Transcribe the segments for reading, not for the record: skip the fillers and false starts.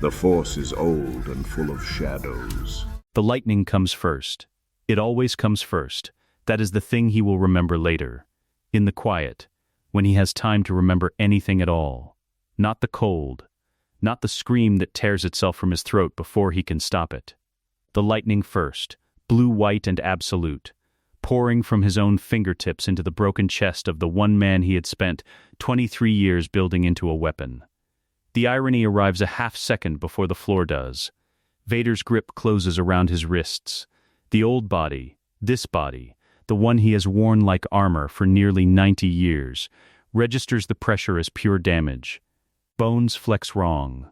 The Force is old and full of shadows. The lightning comes first. It always comes first. That is the thing he will remember later. In the quiet, when he has time to remember anything at all. Not the cold. Not the scream that tears itself from his throat before he can stop it. The lightning first, blue, white, and absolute, pouring from his own fingertips into the broken chest of the one man he had spent 23 years building into a weapon. The irony arrives a half-second before the floor does. Vader's grip closes around his wrists. The old body, this body, the one he has worn like armor for nearly 90 years, registers the pressure as pure damage. Bones flex wrong.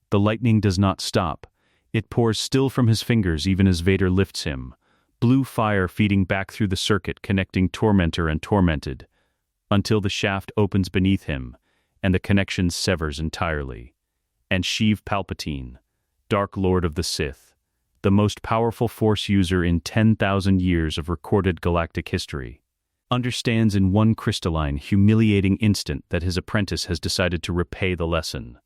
The lightning does not stop. It pours still from his fingers even as Vader lifts him. Blue fire feeding back through the circuit connecting tormentor and tormented, until the shaft opens beneath him, and the connection severs entirely. And Sheev Palpatine, Dark Lord of the Sith, the most powerful Force user in 10,000 years of recorded galactic history, understands in one crystalline, humiliating instant that his apprentice has decided to repay the lesson.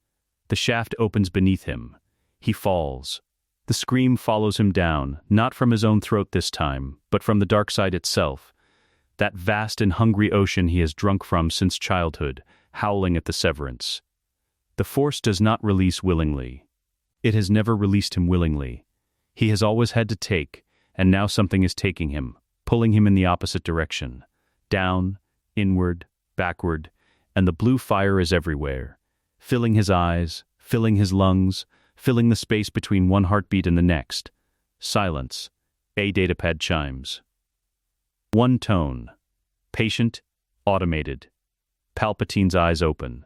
The shaft opens beneath him. He falls. The scream follows him down, not from his own throat this time, but from the dark side itself, that vast and hungry ocean he has drunk from since childhood, howling at the severance. The Force does not release willingly. It has never released him willingly. He has always had to take, and now something is taking him, pulling him in the opposite direction. Down, inward, backward, and the blue fire is everywhere, filling his eyes, filling his lungs, filling the space between one heartbeat and the next. Silence. A datapad chimes. One tone. Patient, automated. Palpatine's eyes open.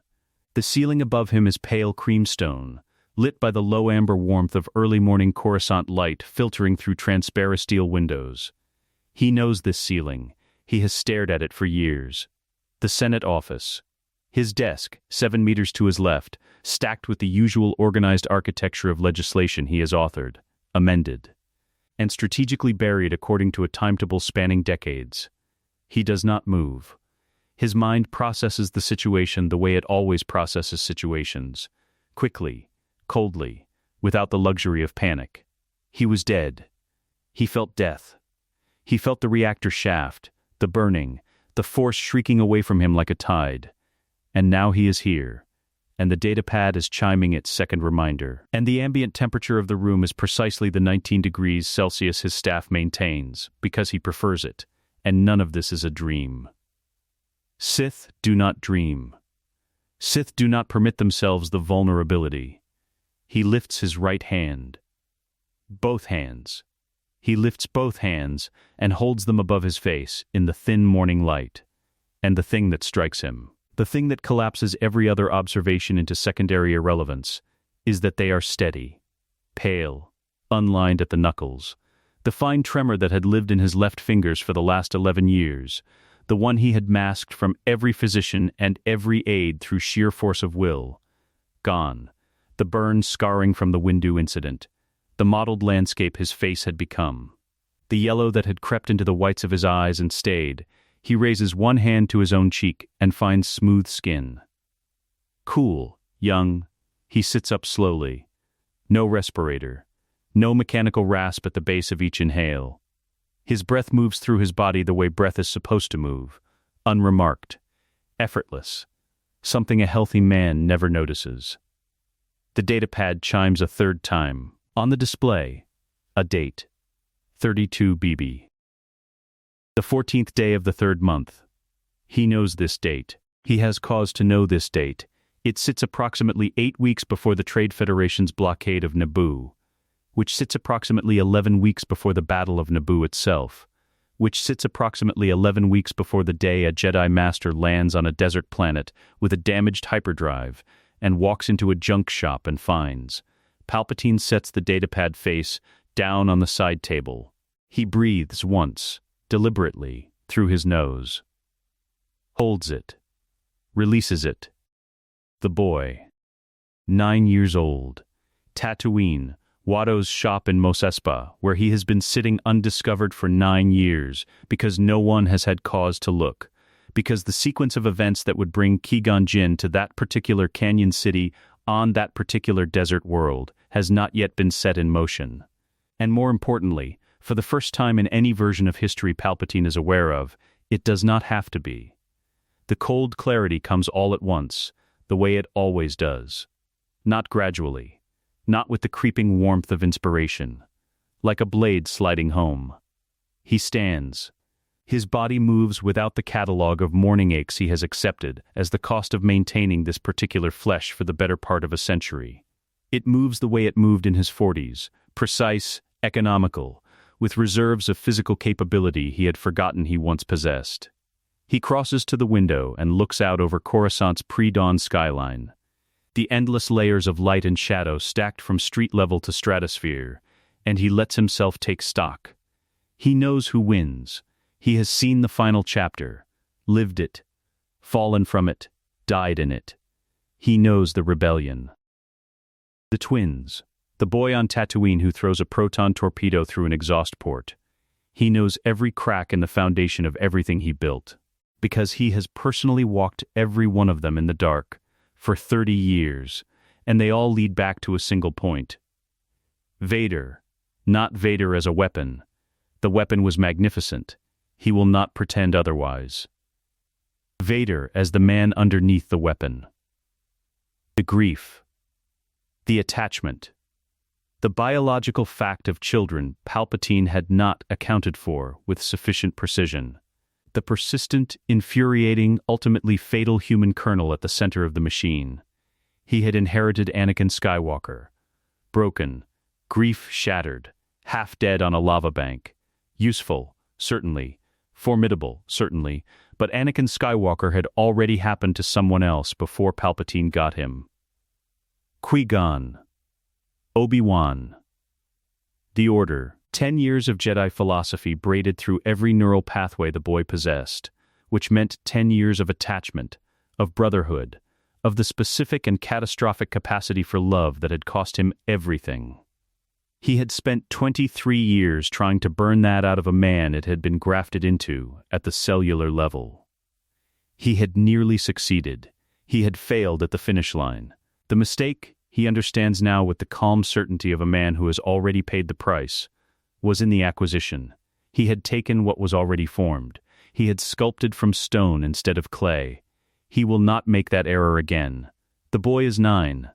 The ceiling above him is pale creamstone, lit by the low amber warmth of early morning Coruscant light filtering through transparent steel windows. He knows this ceiling. He has stared at it for years. The Senate office. His desk, 7 meters to his left, stacked with the usual organized architecture of legislation he has authored, amended, and strategically buried according to a timetable spanning decades. He does not move. His mind processes the situation the way it always processes situations, quickly, coldly, without the luxury of panic. He was dead. He felt death. He felt the reactor shaft, the burning, the Force shrieking away from him like a tide. And now he is here, and the datapad is chiming its second reminder. And the ambient temperature of the room is precisely the 19 degrees Celsius his staff maintains, because he prefers it, and none of this is a dream. Sith do not dream. Sith do not permit themselves the vulnerability. He lifts his right hand. Both hands. He lifts both hands and holds them above his face in the thin morning light. And the thing that strikes him, the thing that collapses every other observation into secondary irrelevance, is that they are steady, pale, unlined at the knuckles. The fine tremor that had lived in his left fingers for the last 11 years, the one he had masked from every physician and every aide through sheer force of will, gone. The burn scarring from the Windu incident, the mottled landscape his face had become, the yellow that had crept into the whites of his eyes and stayed. He raises one hand to his own cheek and finds smooth skin. Cool, young, he sits up slowly. No respirator, no mechanical rasp at the base of each inhale. His breath moves through his body the way breath is supposed to move, unremarked, effortless, something a healthy man never notices. The datapad chimes a third time. On the display, a date, 32 BB. The 14th day of the third month. He knows this date. He has cause to know this date. It sits approximately 8 weeks before the Trade Federation's blockade of Naboo, which sits approximately 11 weeks before the Battle of Naboo itself, which sits approximately 11 weeks before the day a Jedi Master lands on a desert planet with a damaged hyperdrive and walks into a junk shop and finds. Palpatine sets the datapad face down on the side table. He breathes once, deliberately, through his nose. Holds it. Releases it. The boy. 9 years old. Tatooine, Watto's shop in Mos Espa, where he has been sitting undiscovered for 9 years because no one has had cause to look, because the sequence of events that would bring Qui-Gon Jinn to that particular canyon city on that particular desert world has not yet been set in motion. And more importantly, for the first time in any version of history Palpatine is aware of, it does not have to be. The cold clarity comes all at once, the way it always does. Not gradually, not with the creeping warmth of inspiration, like a blade sliding home. He stands. His body moves without the catalogue of morning aches he has accepted as the cost of maintaining this particular flesh for the better part of a century. It moves the way it moved in his 40s, precise, economical, with reserves of physical capability he had forgotten he once possessed. He crosses to the window and looks out over Coruscant's pre-dawn skyline. The endless layers of light and shadow stacked from street level to stratosphere, and he lets himself take stock. He knows who wins. He has seen the final chapter, lived it, fallen from it, died in it. He knows the rebellion. The twins, the boy on Tatooine who throws a proton torpedo through an exhaust port. He knows every crack in the foundation of everything he built, because he has personally walked every one of them in the dark for 30 years, and they all lead back to a single point. Vader, not Vader as a weapon. The weapon was magnificent. He will not pretend otherwise. Vader as the man underneath the weapon. The grief. The attachment. The biological fact of children Palpatine had not accounted for with sufficient precision. The persistent, infuriating, ultimately fatal human kernel at the center of the machine. He had inherited Anakin Skywalker. Broken, grief shattered, half dead on a lava bank. Useful, certainly. Formidable, certainly. But Anakin Skywalker had already happened to someone else before Palpatine got him. Qui-Gon. Obi-Wan. The Order. 10 years of Jedi philosophy braided through every neural pathway the boy possessed, which meant 10 years of attachment, of brotherhood, of the specific and catastrophic capacity for love that had cost him everything. He had spent 23 years trying to burn that out of a man it had been grafted into at the cellular level. He had nearly succeeded. He had failed at the finish line. The mistake, he understands now with the calm certainty of a man who has already paid the price, was in the acquisition. He had taken what was already formed. He had sculpted from stone instead of clay. He will not make that error again. The boy is 9.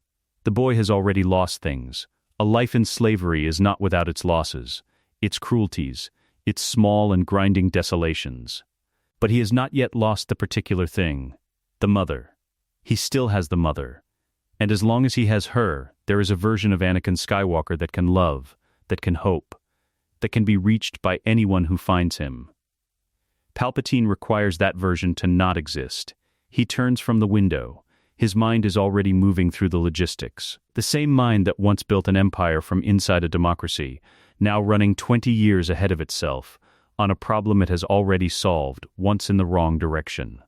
The boy has already lost things. A life in slavery is not without its losses, its cruelties, its small and grinding desolations. But he has not yet lost the particular thing, the mother. He still has the mother. And as long as he has her, there is a version of Anakin Skywalker that can love, that can hope, that can be reached by anyone who finds him. Palpatine requires that version to not exist. He turns from the window. His mind is already moving through the logistics. The same mind that once built an empire from inside a democracy, now running 20 years ahead of itself, on a problem it has already solved, once in the wrong direction.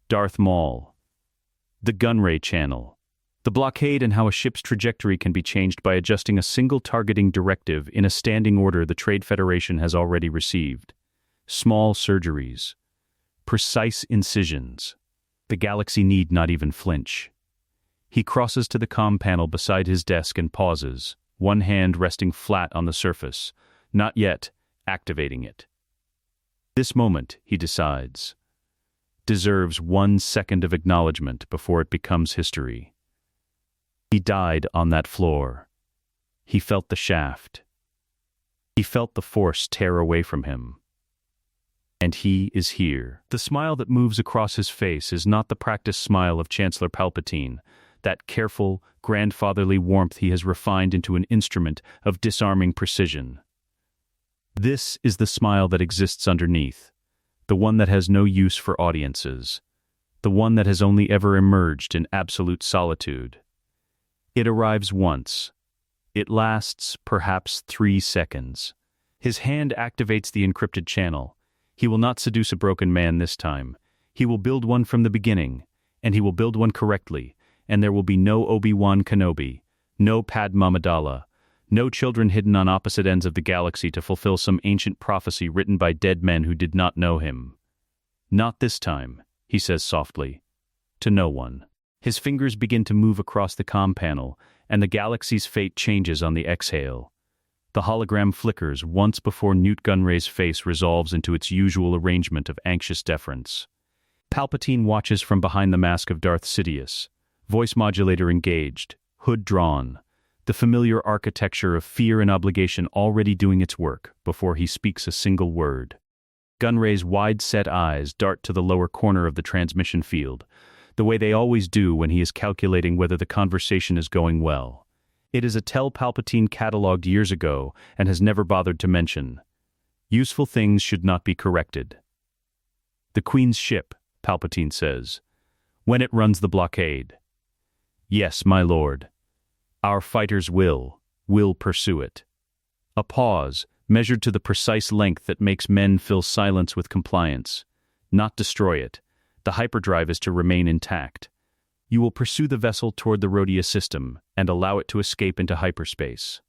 Darth Maul. The Gunray Channel. The blockade and how a ship's trajectory can be changed by adjusting a single targeting directive in a standing order the Trade Federation has already received. Small surgeries. Precise incisions. The galaxy need not even flinch. He crosses to the comm panel beside his desk and pauses, one hand resting flat on the surface, not yet activating it. This moment, he decides, deserves 1 second of acknowledgement before it becomes history. He died on that floor. He felt the shaft. He felt the force tear away from him. And he is here. The smile that moves across his face is not the practiced smile of Chancellor Palpatine, that careful, grandfatherly warmth he has refined into an instrument of disarming precision. This is the smile that exists underneath, the one that has no use for audiences, the one that has only ever emerged in absolute solitude. It arrives once. It lasts perhaps 3 seconds. His hand activates the encrypted channel. He will not seduce a broken man this time. He will build one from the beginning, and he will build one correctly, and there will be no Obi-Wan Kenobi, no Padma Amidala, no children hidden on opposite ends of the galaxy to fulfill some ancient prophecy written by dead men who did not know him. Not this time, he says softly. To no one. His fingers begin to move across the comm panel, and the galaxy's fate changes on the exhale. The hologram flickers once before Newt Gunray's face resolves into its usual arrangement of anxious deference. Palpatine watches from behind the mask of Darth Sidious, voice modulator engaged, hood drawn, the familiar architecture of fear and obligation already doing its work before he speaks a single word. Gunray's wide-set eyes dart to the lower corner of the transmission field, the way they always do when he is calculating whether the conversation is going well. It is a tell Palpatine catalogued years ago and has never bothered to mention. Useful things should not be corrected. "The Queen's ship," Palpatine says, "when it runs the blockade." "Yes, my lord. Our fighters will pursue it." A pause, measured to the precise length that makes men fill silence with compliance. Not destroy it. The hyperdrive is to remain intact. You will pursue the vessel toward the Rhodia system and allow it to escape into hyperspace.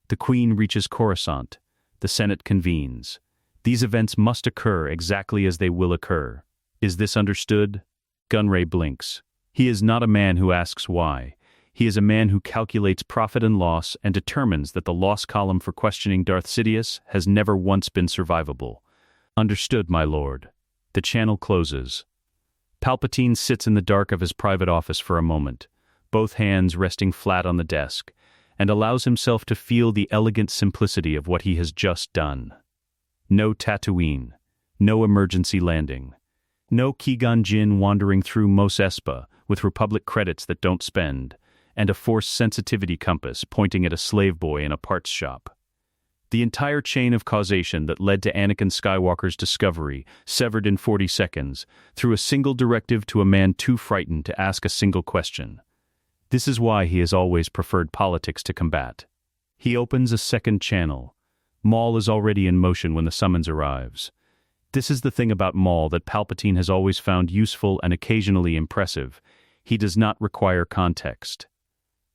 The Queen reaches Coruscant. The Senate convenes. These events must occur exactly as they will occur. Is this understood? Gunray blinks. He is not a man who asks why. He is a man who calculates profit and loss and determines that the loss column for questioning Darth Sidious has never once been survivable. Understood, my lord. The channel closes. Palpatine sits in the dark of his private office for a moment, both hands resting flat on the desk, and allows himself to feel the elegant simplicity of what he has just done. No Tatooine, no emergency landing, no Qui-Gon Jinn wandering through Mos Espa with Republic credits that don't spend, and a Force sensitivity compass pointing at a slave boy in a parts shop. The entire chain of causation that led to Anakin Skywalker's discovery severed in 40 seconds through a single directive to a man too frightened to ask a single question. This is why he has always preferred politics to combat. He opens a second channel. Maul is already in motion when the summons arrives. This is the thing about Maul that Palpatine has always found useful and occasionally impressive. He does not require context.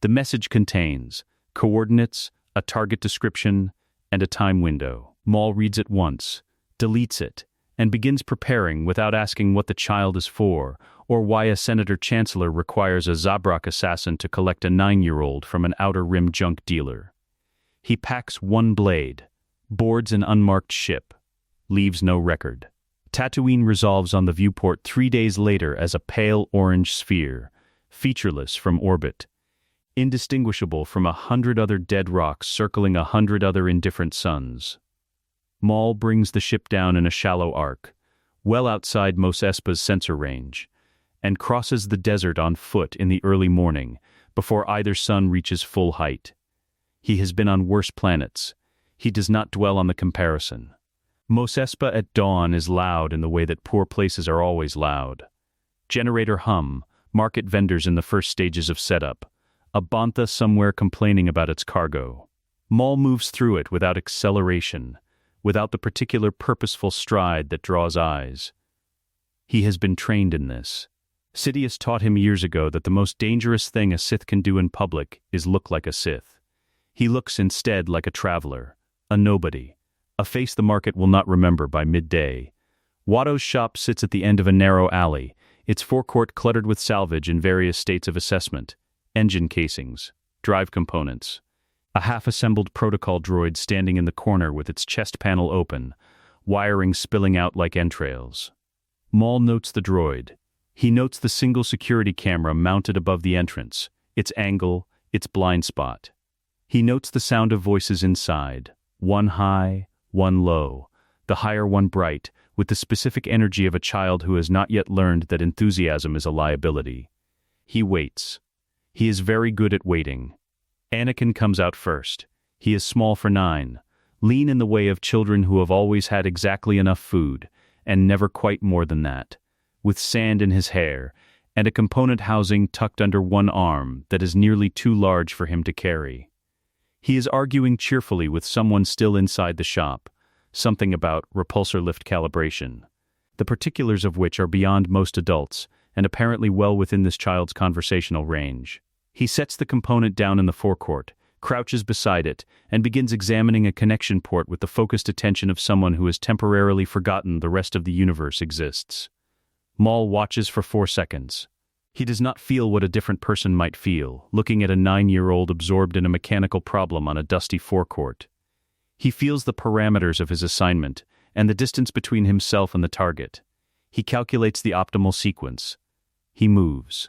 The message contains coordinates, a target description, and a time window. Maul reads it once, deletes it, and begins preparing without asking what the child is for, or why a senator-chancellor requires a Zabrak assassin to collect a 9-year-old from an outer rim junk dealer. He packs one blade, boards an unmarked ship, leaves no record. Tatooine resolves on the viewport 3 days later as a pale orange sphere, featureless from orbit, indistinguishable from 100 other dead rocks circling 100 other indifferent suns. Maul brings the ship down in a shallow arc, well outside Mos Espa's sensor range, and crosses the desert on foot in the early morning, before either sun reaches full height. He has been on worse planets. He does not dwell on the comparison. Mos Espa at dawn is loud in the way that poor places are always loud. Generator hum, market vendors in the first stages of setup, a bantha somewhere complaining about its cargo. Maul moves through it without acceleration, without the particular purposeful stride that draws eyes. He has been trained in this. Sidious taught him years ago that the most dangerous thing a Sith can do in public is look like a Sith. He looks instead like a traveler, a nobody, a face the market will not remember by midday. Watto's shop sits at the end of a narrow alley, its forecourt cluttered with salvage in various states of assessment. Engine casings, drive components, a half-assembled protocol droid standing in the corner with its chest panel open, wiring spilling out like entrails. Maul notes the droid. He notes the single security camera mounted above the entrance, its angle, its blind spot. He notes the sound of voices inside, one high, one low, the higher one bright, with the specific energy of a child who has not yet learned that enthusiasm is a liability. He waits. He is very good at waiting. Anakin comes out first. He is small for 9, lean in the way of children who have always had exactly enough food, and never quite more than that, with sand in his hair, and a component housing tucked under one arm that is nearly too large for him to carry. He is arguing cheerfully with someone still inside the shop, something about repulsor lift calibration, the particulars of which are beyond most adults, and apparently well within this child's conversational range. He sets the component down in the forecourt, crouches beside it, and begins examining a connection port with the focused attention of someone who has temporarily forgotten the rest of the universe exists. Maul watches for 4 seconds. He does not feel what a different person might feel, looking at a 9-year-old absorbed in a mechanical problem on a dusty forecourt. He feels the parameters of his assignment and the distance between himself and the target. He calculates the optimal sequence. He moves.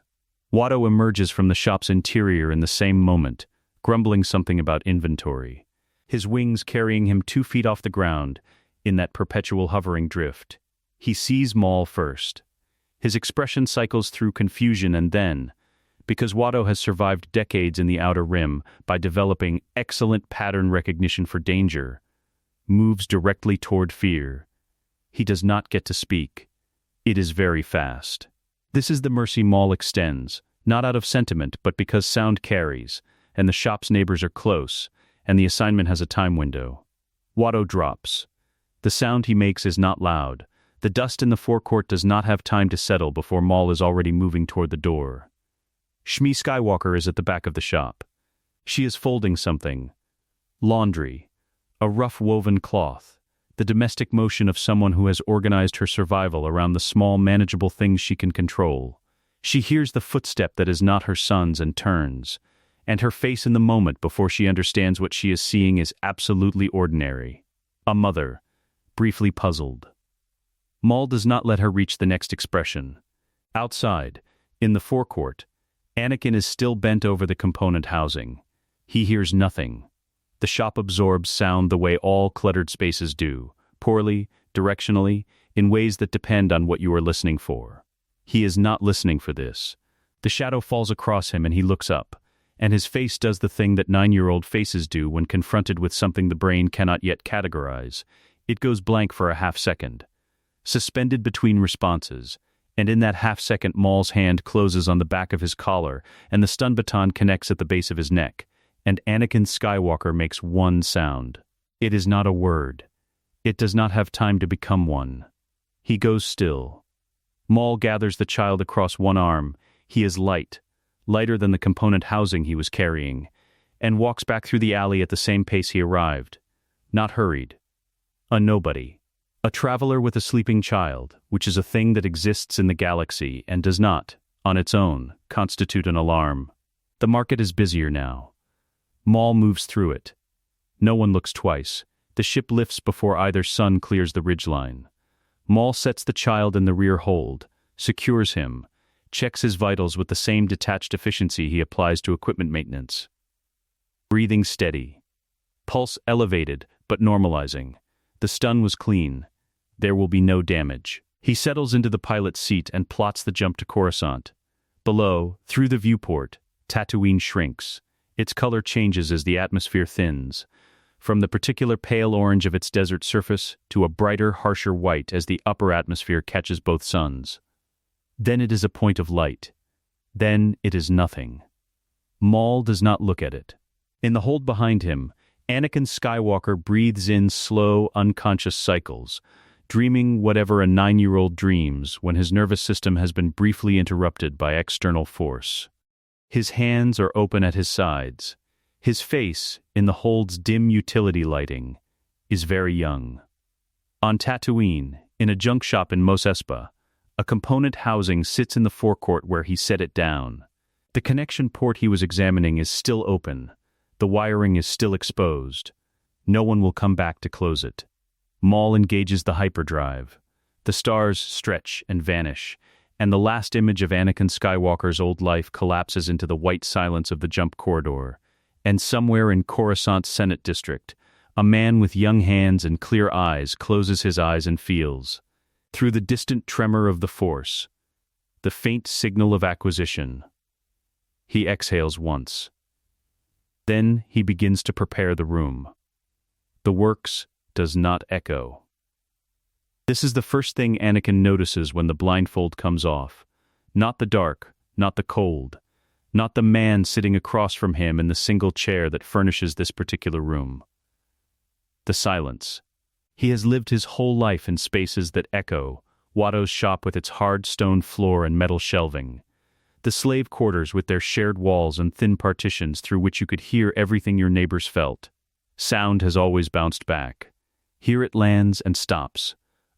Watto emerges from the shop's interior in the same moment, grumbling something about inventory. His wings carrying him 2 feet off the ground in that perpetual hovering drift. He sees Maul first. His expression cycles through confusion and then, because Watto has survived decades in the Outer Rim by developing excellent pattern recognition for danger, moves directly toward fear. He does not get to speak. It is very fast. This is the mercy Maul extends, not out of sentiment but because sound carries, and the shop's neighbors are close, and the assignment has a time window. Watto drops. The sound he makes is not loud. The dust in the forecourt does not have time to settle before Maul is already moving toward the door. Shmi Skywalker is at the back of the shop. She is folding something. Laundry. A rough woven cloth. The domestic motion of someone who has organized her survival around the small manageable things she can control. She hears the footstep that is not her son's and turns, and her face in the moment before she understands what she is seeing is absolutely ordinary. A mother, briefly puzzled. Maul does not let her reach the next expression. Outside, in the forecourt, Anakin is still bent over the component housing. He hears nothing. The shop absorbs sound the way all cluttered spaces do, poorly, directionally, in ways that depend on what you are listening for. He is not listening for this. The shadow falls across him and he looks up, and his face does the thing that 9-year-old faces do when confronted with something the brain cannot yet categorize. It goes blank for a half-second. Suspended between responses, and in that half-second Maul's hand closes on the back of his collar and the stun baton connects at the base of his neck, and Anakin Skywalker makes one sound. It is not a word. It does not have time to become one. He goes still. Maul gathers the child across one arm. He is light, lighter than the component housing he was carrying, and walks back through the alley at the same pace he arrived. Not hurried. A nobody. A traveler with a sleeping child, which is a thing that exists in the galaxy and does not, on its own, constitute an alarm. The market is busier now. Maul moves through it. No one looks twice. The ship lifts before either sun clears the ridgeline. Maul sets the child in the rear hold, secures him, checks his vitals with the same detached efficiency he applies to equipment maintenance. Breathing steady. Pulse elevated, but normalizing. The stun was clean. There will be no damage. He settles into the pilot's seat and plots the jump to Coruscant. Below, through the viewport, Tatooine shrinks. Its color changes as the atmosphere thins, from the particular pale orange of its desert surface to a brighter, harsher white as the upper atmosphere catches both suns. Then it is a point of light. Then it is nothing. Maul does not look at it. In the hold behind him, Anakin Skywalker breathes in slow, unconscious cycles, dreaming whatever a 9-year-old dreams when his nervous system has been briefly interrupted by external force. His hands are open at his sides. His face, in the hold's dim utility lighting, is very young. On Tatooine, in a junk shop in Mos Espa, a component housing sits in the forecourt where he set it down. The connection port he was examining is still open. The wiring is still exposed. No one will come back to close it. Maul engages the hyperdrive. The stars stretch and vanish, and the last image of Anakin Skywalker's old life collapses into the white silence of the jump corridor. And somewhere in Coruscant's Senate District, a man with young hands and clear eyes closes his eyes and feels, through the distant tremor of the Force, the faint signal of acquisition. He exhales once. Then he begins to prepare the room. The works does not echo. This is the first thing Anakin notices when the blindfold comes off. Not the dark, not the cold, not the man sitting across from him in the single chair that furnishes this particular room. The silence. He has lived his whole life in spaces that echo, Watto's shop with its hard stone floor and metal shelving, the slave quarters with their shared walls and thin partitions through which you could hear everything your neighbors felt. Sound has always bounced back. Here it lands and stops,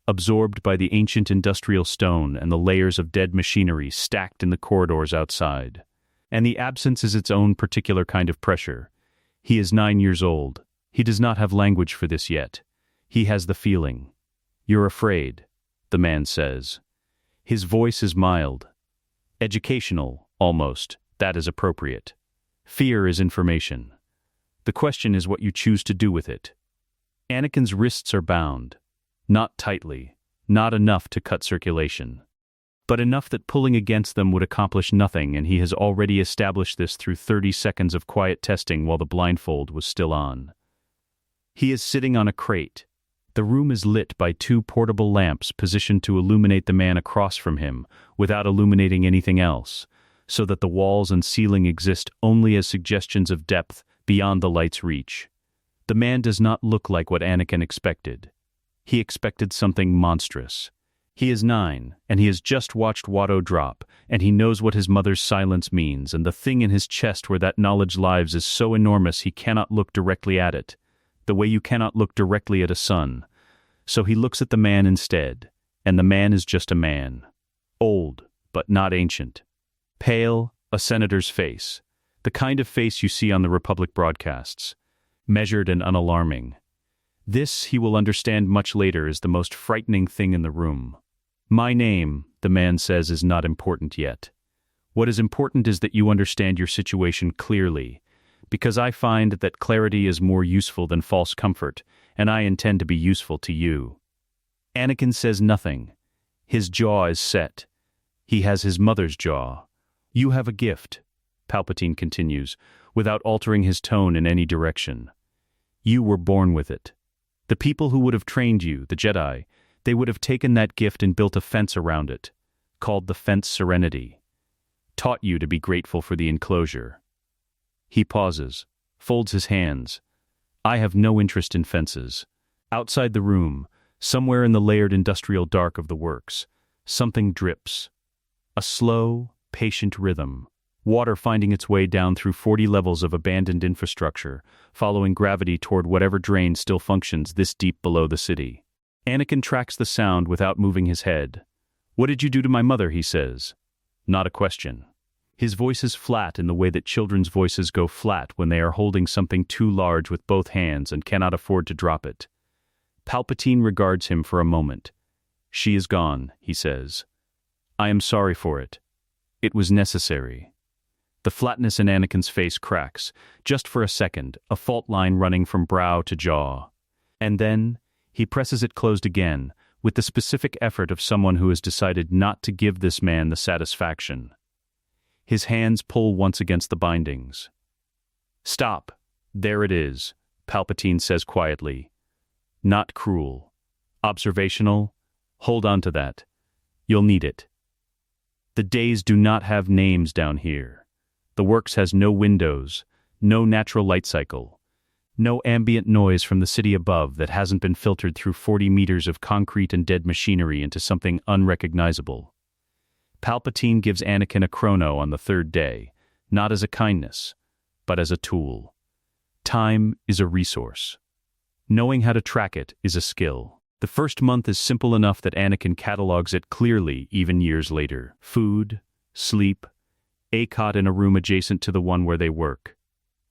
absorbed by the ancient industrial stone and the layers of dead machinery stacked in the corridors outside. And the absence is its own particular kind of pressure. He is 9 years old. He does not have language for this yet. He has the feeling. "You're afraid," the man says. His voice is mild. Educational, almost. That is appropriate. Fear is information. The question is what you choose to do with it. Anakin's wrists are bound. Not tightly, not enough to cut circulation, but enough that pulling against them would accomplish nothing, and he has already established this through 30 seconds of quiet testing while the blindfold was still on. He is sitting on a crate. The room is lit by 2 portable lamps positioned to illuminate the man across from him without illuminating anything else, so that the walls and ceiling exist only as suggestions of depth beyond the light's reach. The man does not look like what Anakin expected. He expected something monstrous. He is 9, and he has just watched Watto drop, and he knows what his mother's silence means, and the thing in his chest where that knowledge lives is so enormous he cannot look directly at it, the way you cannot look directly at a sun. So he looks at the man instead, and the man is just a man. Old, but not ancient. Pale, a senator's face. The kind of face you see on the Republic broadcasts. Measured and unalarming. This, he will understand much later, is the most frightening thing in the room. "My name," the man says, "is not important yet. What is important is that you understand your situation clearly, because I find that clarity is more useful than false comfort, and I intend to be useful to you." Anakin says nothing. His jaw is set. He has his mother's jaw. "You have a gift," Palpatine continues, without altering his tone in any direction. "You were born with it. The people who would have trained you, the Jedi, they would have taken that gift and built a fence around it, called the Fence Serenity. Taught you to be grateful for the enclosure." He pauses, folds his hands. "I have no interest in fences." Outside the room, somewhere in the layered industrial dark of the works, something drips. A slow, patient rhythm. Water finding its way down through 40 levels of abandoned infrastructure, following gravity toward whatever drain still functions this deep below the city. Anakin tracks the sound without moving his head. "What did you do to my mother?" he says. Not a question. His voice is flat in the way that children's voices go flat when they are holding something too large with both hands and cannot afford to drop it. Palpatine regards him for a moment. "She is gone," he says. "I am sorry for it. It was necessary." The flatness in Anakin's face cracks, just for a second, a fault line running from brow to jaw. And then, he presses it closed again, with the specific effort of someone who has decided not to give this man the satisfaction. His hands pull once against the bindings. "Stop. There it is," Palpatine says quietly. "Not cruel. Observational. Hold on to that. You'll need it. The days do not have names down here. The works has no windows, no natural light cycle, no ambient noise from the city above that hasn't been filtered through 40 meters of concrete and dead machinery into something unrecognizable." Palpatine gives Anakin a chrono on the 3rd day, not as a kindness, but as a tool. Time is a resource. Knowing how to track it is a skill. The first month is simple enough that Anakin catalogs it clearly even years later. Food, sleep, a cot in a room adjacent to the one where they work.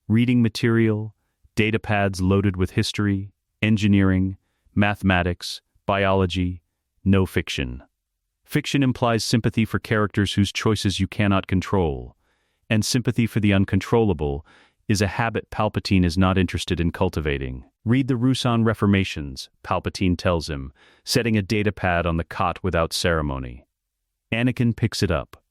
Reading material, data pads loaded with history, engineering, mathematics, biology, no fiction. Fiction implies sympathy for characters whose choices you cannot control, and sympathy for the uncontrollable is a habit Palpatine is not interested in cultivating. "Read the Ruusan Reformations," Palpatine tells him, setting a data pad on the cot without ceremony. Anakin picks it up.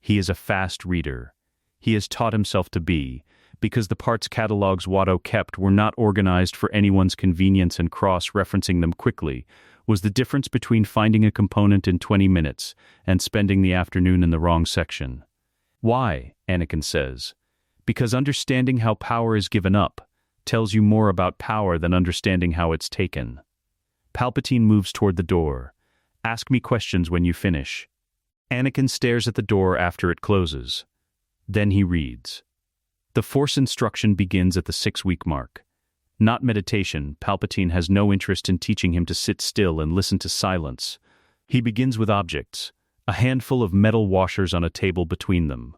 He is a fast reader. He has taught himself to be, because the parts catalogs Watto kept were not organized for anyone's convenience, and cross-referencing them quickly was the difference between finding a component in 20 minutes and spending the afternoon in the wrong section. "Why?" Anakin says. "Because understanding how power is given up tells you more about power than understanding how it's taken." Palpatine moves toward the door. "Ask me questions when you finish." Anakin stares at the door after it closes. Then he reads. The Force instruction begins at the 6-week mark. Not meditation. Palpatine has no interest in teaching him to sit still and listen to silence. He begins with objects, a handful of metal washers on a table between them.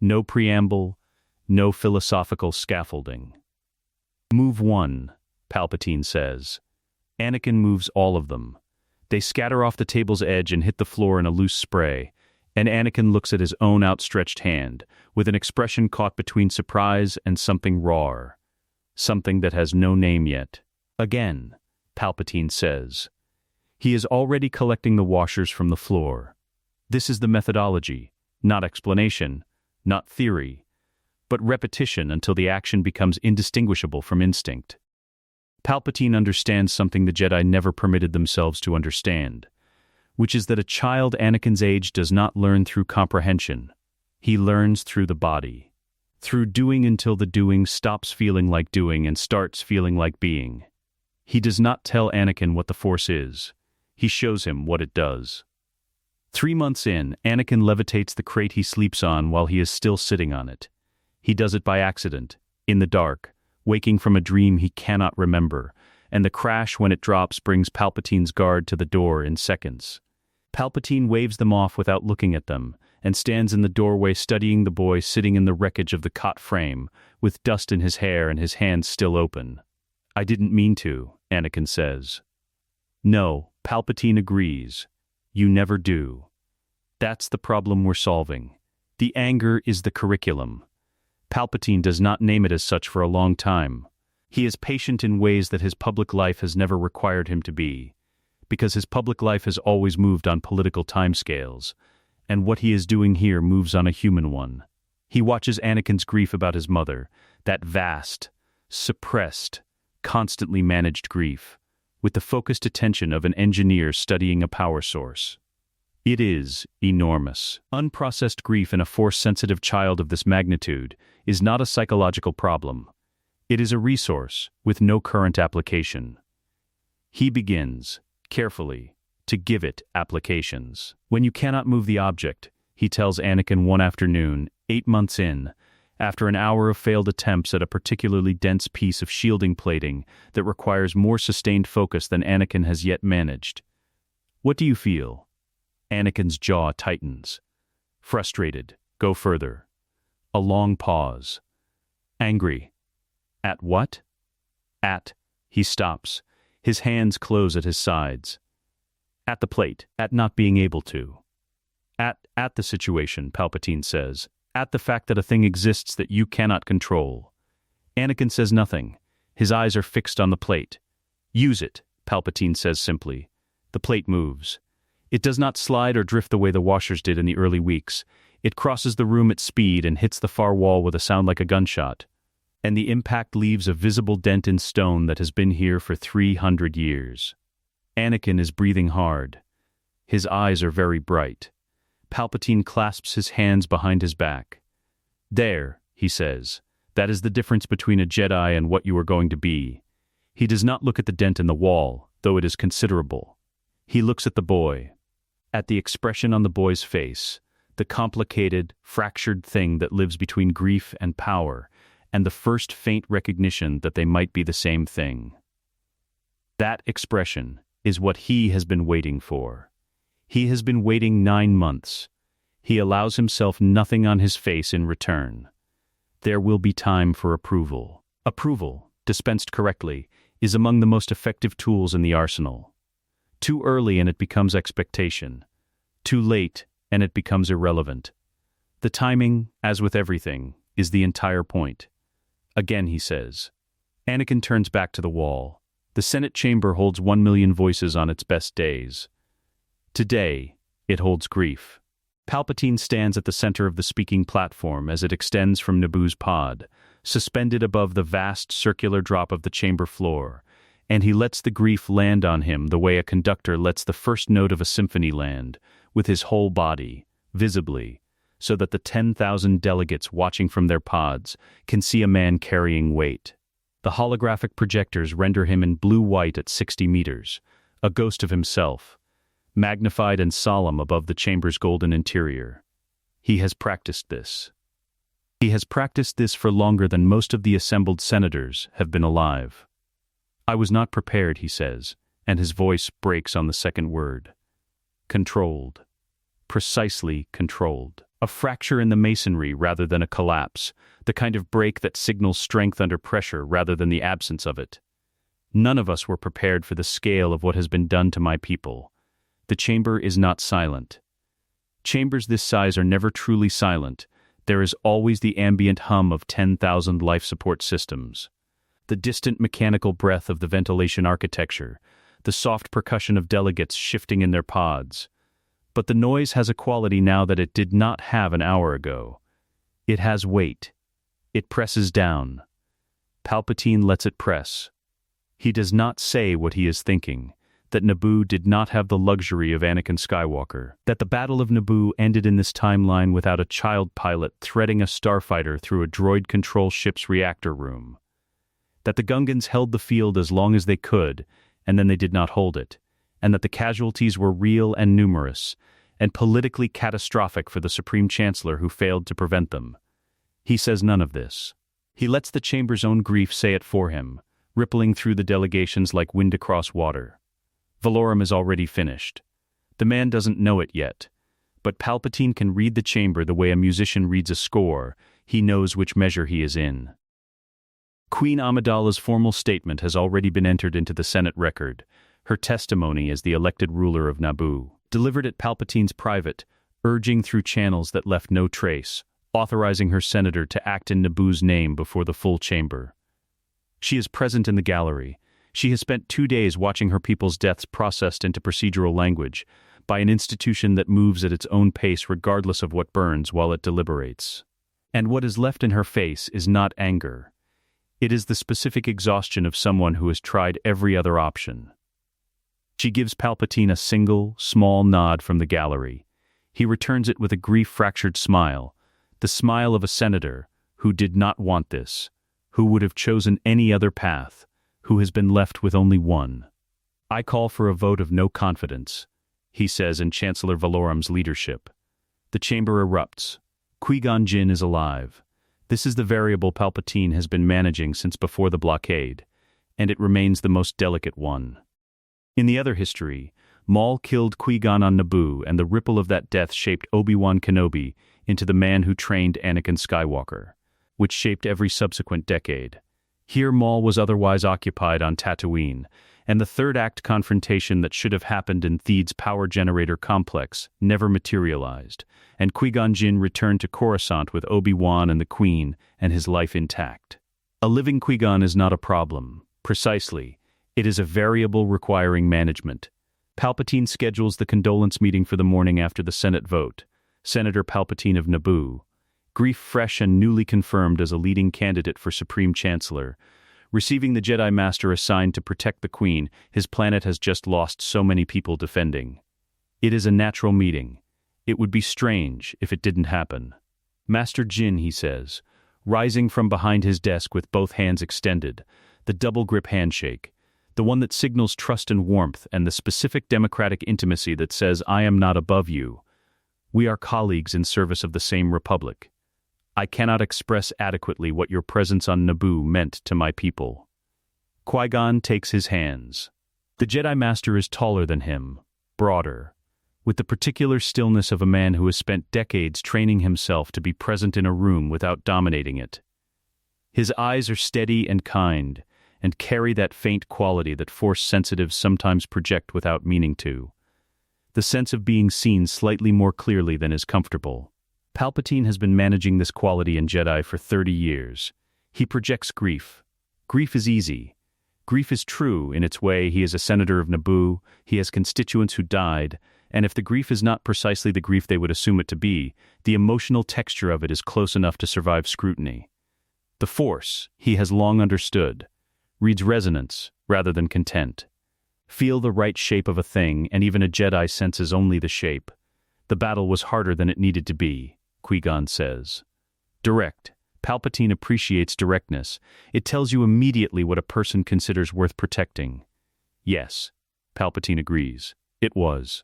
No preamble, no philosophical scaffolding. Move one, Palpatine says. Anakin moves all of them. They scatter off the table's edge and hit the floor in a loose spray, and Anakin looks at his own outstretched hand, with an expression caught between surprise and something raw. Something that has no name yet. Again, Palpatine says. He is already collecting the washers from the floor. This is the methodology, not explanation, not theory, but repetition until the action becomes indistinguishable from instinct. Palpatine understands something the Jedi never permitted themselves to understand, which is that a child Anakin's age does not learn through comprehension. He learns through the body. Through doing until the doing stops feeling like doing and starts feeling like being. He does not tell Anakin what the Force is. He shows him what it does. 3 months in, Anakin levitates the crate he sleeps on while he is still sitting on it. He does it by accident, in the dark, waking from a dream he cannot remember, and the crash when it drops brings Palpatine's guard to the door in seconds. Palpatine waves them off without looking at them, and stands in the doorway studying the boy sitting in the wreckage of the cot frame, with dust in his hair and his hands still open. "I didn't mean to," Anakin says. "No," Palpatine agrees. "You never do." That's the problem we're solving. The anger is the curriculum. Palpatine does not name it as such for a long time. He is patient in ways that his public life has never required him to be, because his public life has always moved on political timescales, and what he is doing here moves on a human one. He watches Anakin's grief about his mother, that vast, suppressed, constantly managed grief, with the focused attention of an engineer studying a power source. It is enormous. Unprocessed grief in a Force-sensitive child of this magnitude is not a psychological problem. It is a resource with no current application. He begins, carefully, to give it applications. When you cannot move the object, he tells Anakin one afternoon, 8 months in, after an hour of failed attempts at a particularly dense piece of shielding plating that requires more sustained focus than Anakin has yet managed. "What do you feel?" Anakin's jaw tightens. Frustrated. Go further. A long pause. Angry. At what? At. He stops. His hands close at his sides. At the plate. At not being able to. At the situation, Palpatine says. At the fact that a thing exists that you cannot control. Anakin says nothing. His eyes are fixed on the plate. Use it, Palpatine says simply. The plate moves. It does not slide or drift the way the washers did in the early weeks. It crosses the room at speed and hits the far wall with a sound like a gunshot. And the impact leaves a visible dent in stone that has been here for 300 years. Anakin is breathing hard. His eyes are very bright. Palpatine clasps his hands behind his back. "There," he says. "That is the difference between a Jedi and what you are going to be." He does not look at the dent in the wall, though it is considerable. He looks at the boy. At the expression on the boy's face, the complicated, fractured thing that lives between grief and power, and the first faint recognition that they might be the same thing. That expression is what he has been waiting for. He has been waiting 9 months. He allows himself nothing on his face in return. There will be time for approval. Approval, dispensed correctly, is among the most effective tools in the arsenal. Too early and it becomes expectation. Too late and it becomes irrelevant. The timing, as with everything, is the entire point. Again, he says. Anakin turns back to the wall. The Senate chamber holds 1 million voices on its best days. Today, it holds grief. Palpatine stands at the center of the speaking platform as it extends from Naboo's pod, suspended above the vast circular drop of the chamber floor, and he lets the grief land on him the way a conductor lets the first note of a symphony land, with his whole body, visibly, so that the 10,000 delegates watching from their pods can see a man carrying weight. The holographic projectors render him in blue-white at 60 meters, a ghost of himself, magnified and solemn above the chamber's golden interior. He has practiced this. He has practiced this for longer than most of the assembled senators have been alive. I was not prepared, he says, and his voice breaks on the second word. Controlled. Precisely controlled. A fracture in the masonry rather than a collapse, the kind of break that signals strength under pressure rather than the absence of it. None of us were prepared for the scale of what has been done to my people. The chamber is not silent. Chambers this size are never truly silent. There is always the ambient hum of 10,000 life support systems. The distant mechanical breath of the ventilation architecture, the soft percussion of delegates shifting in their pods. But the noise has a quality now that it did not have an hour ago. It has weight. It presses down. Palpatine lets it press. He does not say what he is thinking, that Naboo did not have the luxury of Anakin Skywalker, that the Battle of Naboo ended in this timeline without a child pilot threading a starfighter through a droid control ship's reactor room, that the Gungans held the field as long as they could, and then they did not hold it, and that the casualties were real and numerous, and politically catastrophic for the Supreme Chancellor who failed to prevent them. He says none of this. He lets the chamber's own grief say it for him, rippling through the delegations like wind across water. Valorum is already finished. The man doesn't know it yet, but Palpatine can read the chamber the way a musician reads a score. He knows which measure he is in. Queen Amidala's formal statement has already been entered into the Senate record, her testimony as the elected ruler of Naboo, delivered at Palpatine's private, urging through channels that left no trace, authorizing her senator to act in Naboo's name before the full chamber. She is present in the gallery. She has spent 2 days watching her people's deaths processed into procedural language by an institution that moves at its own pace regardless of what burns while it deliberates. And what is left in her face is not anger. It is the specific exhaustion of someone who has tried every other option. She gives Palpatine a single, small nod from the gallery. He returns it with a grief-fractured smile, the smile of a senator who did not want this, who would have chosen any other path, who has been left with only one. I call for a vote of no confidence, he says in Chancellor Valorum's leadership. The chamber erupts. Qui-Gon Jinn is alive. This is the variable Palpatine has been managing since before the blockade, and it remains the most delicate one. In the other history, Maul killed Qui-Gon on Naboo, and the ripple of that death shaped Obi-Wan Kenobi into the man who trained Anakin Skywalker, which shaped every subsequent decade. Here Maul was otherwise occupied on Tatooine, and the third-act confrontation that should have happened in Theed's power generator complex never materialized, and Qui-Gon Jinn returned to Coruscant with Obi-Wan and the Queen and his life intact. A living Qui-Gon is not a problem. Precisely. It is a variable requiring management. Palpatine schedules the condolence meeting for the morning after the Senate vote. Senator Palpatine of Naboo, grief fresh and newly confirmed as a leading candidate for Supreme Chancellor, receiving the Jedi Master assigned to protect the Queen his planet has just lost so many people defending. It is a natural meeting. It would be strange if it didn't happen. Master Jinn, he says, rising from behind his desk with both hands extended, the double-grip handshake, the one that signals trust and warmth and the specific democratic intimacy that says, I am not above you. We are colleagues in service of the same republic. I cannot express adequately what your presence on Naboo meant to my people. Qui-Gon takes his hands. The Jedi Master is taller than him, broader, with the particular stillness of a man who has spent decades training himself to be present in a room without dominating it. His eyes are steady and kind, and carry that faint quality that Force sensitives sometimes project without meaning to. The sense of being seen slightly more clearly than is comfortable. Palpatine has been managing this quality in Jedi for 30 years. He projects grief. Grief is easy. Grief is true in its way. He is a senator of Naboo, he has constituents who died, and if the grief is not precisely the grief they would assume it to be, the emotional texture of it is close enough to survive scrutiny. The Force, he has long understood, reads resonance rather than content. Feel the right shape of a thing, and even a Jedi senses only the shape. The battle was harder than it needed to be, Qui-Gon says. Direct. Palpatine appreciates directness. It tells you immediately what a person considers worth protecting. Yes, Palpatine agrees. It was.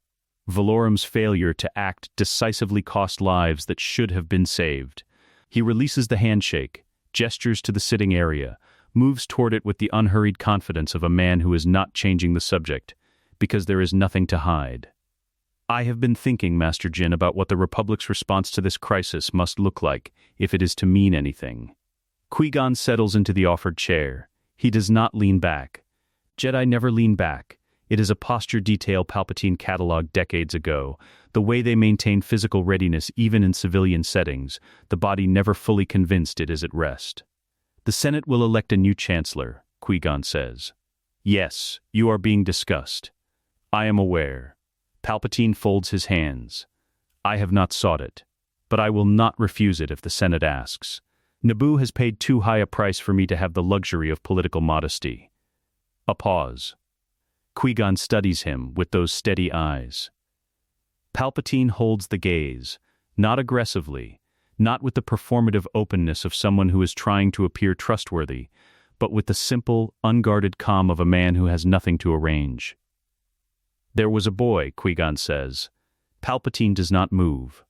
Valorum's failure to act decisively cost lives that should have been saved. He releases the handshake, gestures to the sitting area, moves toward it with the unhurried confidence of a man who is not changing the subject, because there is nothing to hide. I have been thinking, Master Jin, about what the Republic's response to this crisis must look like, if it is to mean anything. Qui-Gon settles into the offered chair. He does not lean back. Jedi never lean back. It is a posture detail Palpatine cataloged decades ago, the way they maintain physical readiness even in civilian settings, the body never fully convinced it is at rest. The Senate will elect a new chancellor, Qui-Gon says. Yes, you are being discussed. I am aware. Palpatine folds his hands. I have not sought it, but I will not refuse it if the Senate asks. Naboo has paid too high a price for me to have the luxury of political modesty. A pause. Qui-Gon studies him with those steady eyes. Palpatine holds the gaze, not aggressively, not with the performative openness of someone who is trying to appear trustworthy, but with the simple, unguarded calm of a man who has nothing to arrange. There was a boy, Qui-Gon says. Palpatine does not move.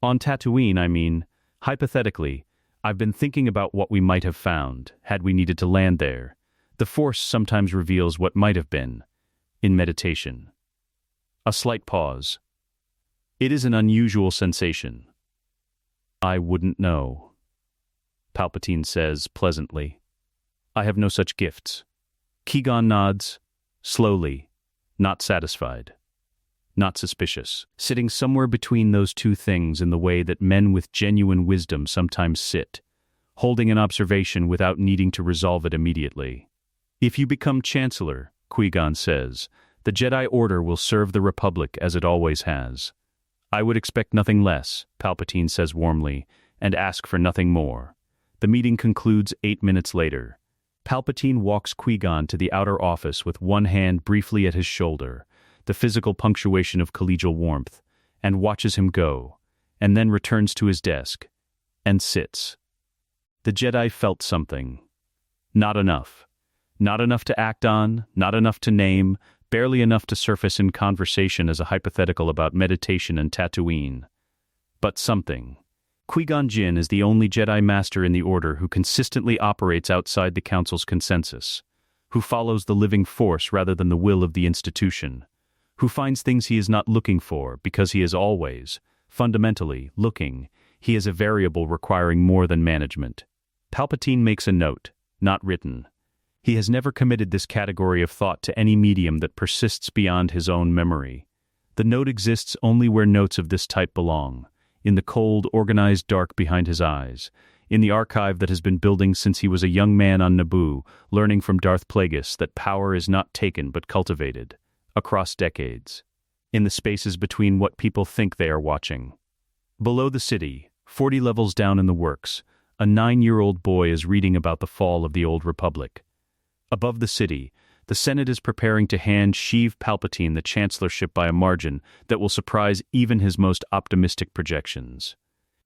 On Tatooine, I mean, hypothetically, I've been thinking about what we might have found, had we needed to land there. The Force sometimes reveals what might have been, in meditation. A slight pause. It is an unusual sensation. I wouldn't know. Palpatine says pleasantly. I have no such gifts. Qui-Gon nods, slowly, not satisfied, not suspicious, sitting somewhere between those two things in the way that men with genuine wisdom sometimes sit, holding an observation without needing to resolve it immediately. If you become Chancellor, Qui-Gon says, the Jedi Order will serve the Republic as it always has. I would expect nothing less, Palpatine says warmly, and ask for nothing more. The meeting concludes 8 minutes later. Palpatine walks Qui-Gon to the outer office with one hand briefly at his shoulder, the physical punctuation of collegial warmth, and watches him go, and then returns to his desk, and sits. The Jedi felt something. Not enough. Not enough to act on, not enough to name, barely enough to surface in conversation as a hypothetical about meditation and Tatooine. But something. Qui-Gon Jinn is the only Jedi Master in the Order who consistently operates outside the Council's consensus, who follows the living force rather than the will of the institution, who finds things he is not looking for because he is always, fundamentally, looking. He is a variable requiring more than management. Palpatine makes a note, not written. He has never committed this category of thought to any medium that persists beyond his own memory. The note exists only where notes of this type belong, in the cold, organized dark behind his eyes, in the archive that has been building since he was a young man on Naboo, learning from Darth Plagueis that power is not taken but cultivated, across decades, in the spaces between what people think they are watching. Below the city, 40 levels down in the works, a 9-year-old boy is reading about the fall of the Old Republic. Above the city, the Senate is preparing to hand Sheev Palpatine the chancellorship by a margin that will surprise even his most optimistic projections.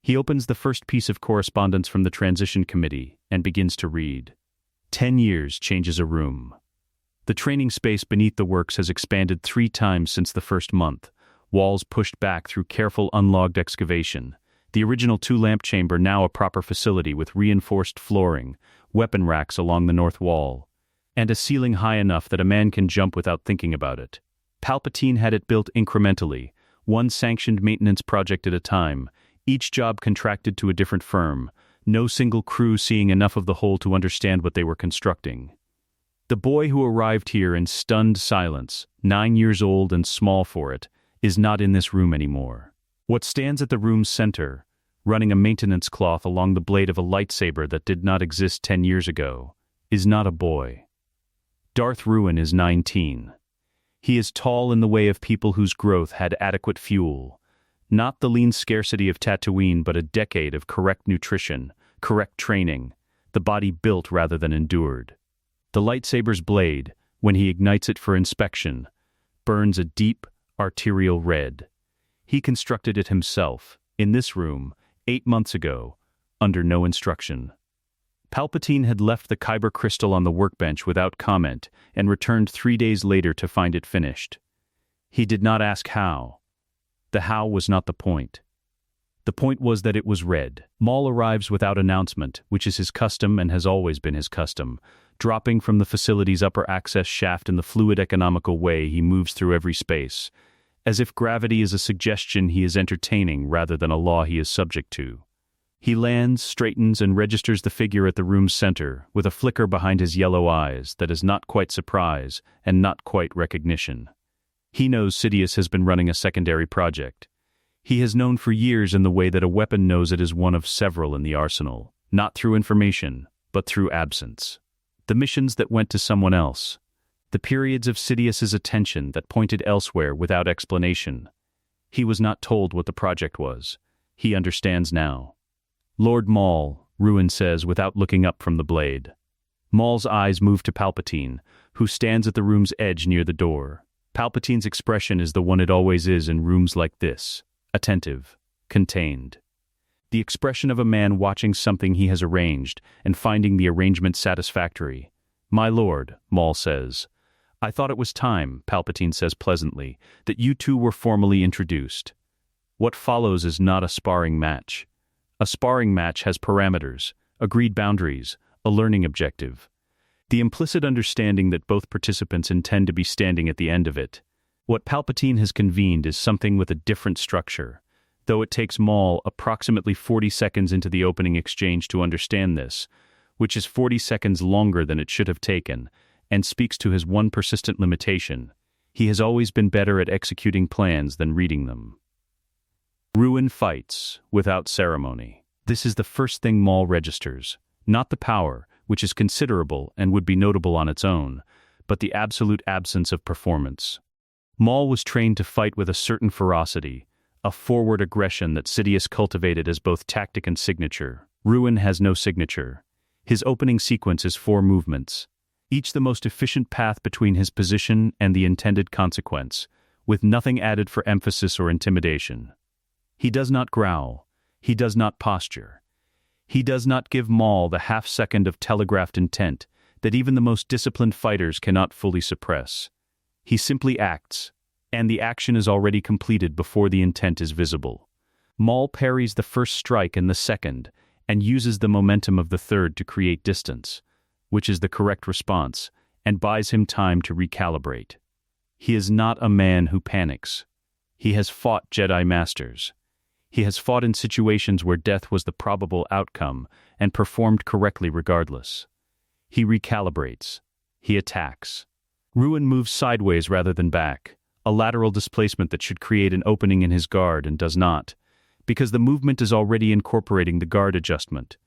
He opens the first piece of correspondence from the Transition Committee and begins to read. 10 years changes a room. The training space beneath the works has expanded 3 times since the first month, walls pushed back through careful unlogged excavation, the original 2-lamp chamber now a proper facility with reinforced flooring, weapon racks along the north wall, and a ceiling high enough that a man can jump without thinking about it. Palpatine had it built incrementally, one sanctioned maintenance project at a time, each job contracted to a different firm, no single crew seeing enough of the whole to understand what they were constructing. The boy who arrived here in stunned silence, 9 years old and small for it, is not in this room anymore. What stands at the room's center, running a maintenance cloth along the blade of a lightsaber that did not exist 10 years ago, is not a boy. Darth Ruin is 19. He is tall in the way of people whose growth had adequate fuel, not the lean scarcity of Tatooine but a decade of correct nutrition, correct training, the body built rather than endured. The lightsaber's blade, when he ignites it for inspection, burns a deep, arterial red. He constructed it himself, in this room, 8 months ago, under no instruction. Palpatine had left the Kyber crystal on the workbench without comment and returned 3 days later to find it finished. He did not ask how. The how was not the point. The point was that it was red. Maul arrives without announcement, which is his custom and has always been his custom. Dropping from the facility's upper access shaft in the fluid economical way he moves through every space, as if gravity is a suggestion he is entertaining rather than a law he is subject to. He lands, straightens, and registers the figure at the room's center, with a flicker behind his yellow eyes that is not quite surprise and not quite recognition. He knows Sidious has been running a secondary project. He has known for years in the way that a weapon knows it is one of several in the arsenal, not through information, but through absence. The missions that went to someone else. The periods of Sidious's attention that pointed elsewhere without explanation. He was not told what the project was. He understands now. Lord Maul, Ruin says without looking up from the blade. Maul's eyes move to Palpatine, who stands at the room's edge near the door. Palpatine's expression is the one it always is in rooms like this. Attentive, contained. The expression of a man watching something he has arranged and finding the arrangement satisfactory. My lord, Maul says. I thought it was time, Palpatine says pleasantly, that you two were formally introduced. What follows is not a sparring match. A sparring match has parameters, agreed boundaries, a learning objective. The implicit understanding that both participants intend to be standing at the end of it. What Palpatine has convened is something with a different structure, though it takes Maul approximately 40 seconds into the opening exchange to understand this, which is 40 seconds longer than it should have taken, and speaks to his one persistent limitation. He has always been better at executing plans than reading them. Ruin fights, without ceremony. This is the first thing Maul registers, not the power, which is considerable and would be notable on its own, but the absolute absence of performance. Maul was trained to fight with a certain ferocity, a forward aggression that Sidious cultivated as both tactic and signature. Ruin has no signature. His opening sequence is 4 movements, each the most efficient path between his position and the intended consequence, with nothing added for emphasis or intimidation. He does not growl. He does not posture. He does not give Maul the half-second of telegraphed intent that even the most disciplined fighters cannot fully suppress. He simply acts, and the action is already completed before the intent is visible. Maul parries the first strike and the second, and uses the momentum of the third to create distance, which is the correct response, and buys him time to recalibrate. He is not a man who panics. He has fought Jedi Masters. He has fought in situations where death was the probable outcome and performed correctly regardless. He recalibrates. He attacks. Ruin moves sideways rather than back, a lateral displacement that should create an opening in his guard and does not, because the movement is already incorporating the guard adjustment,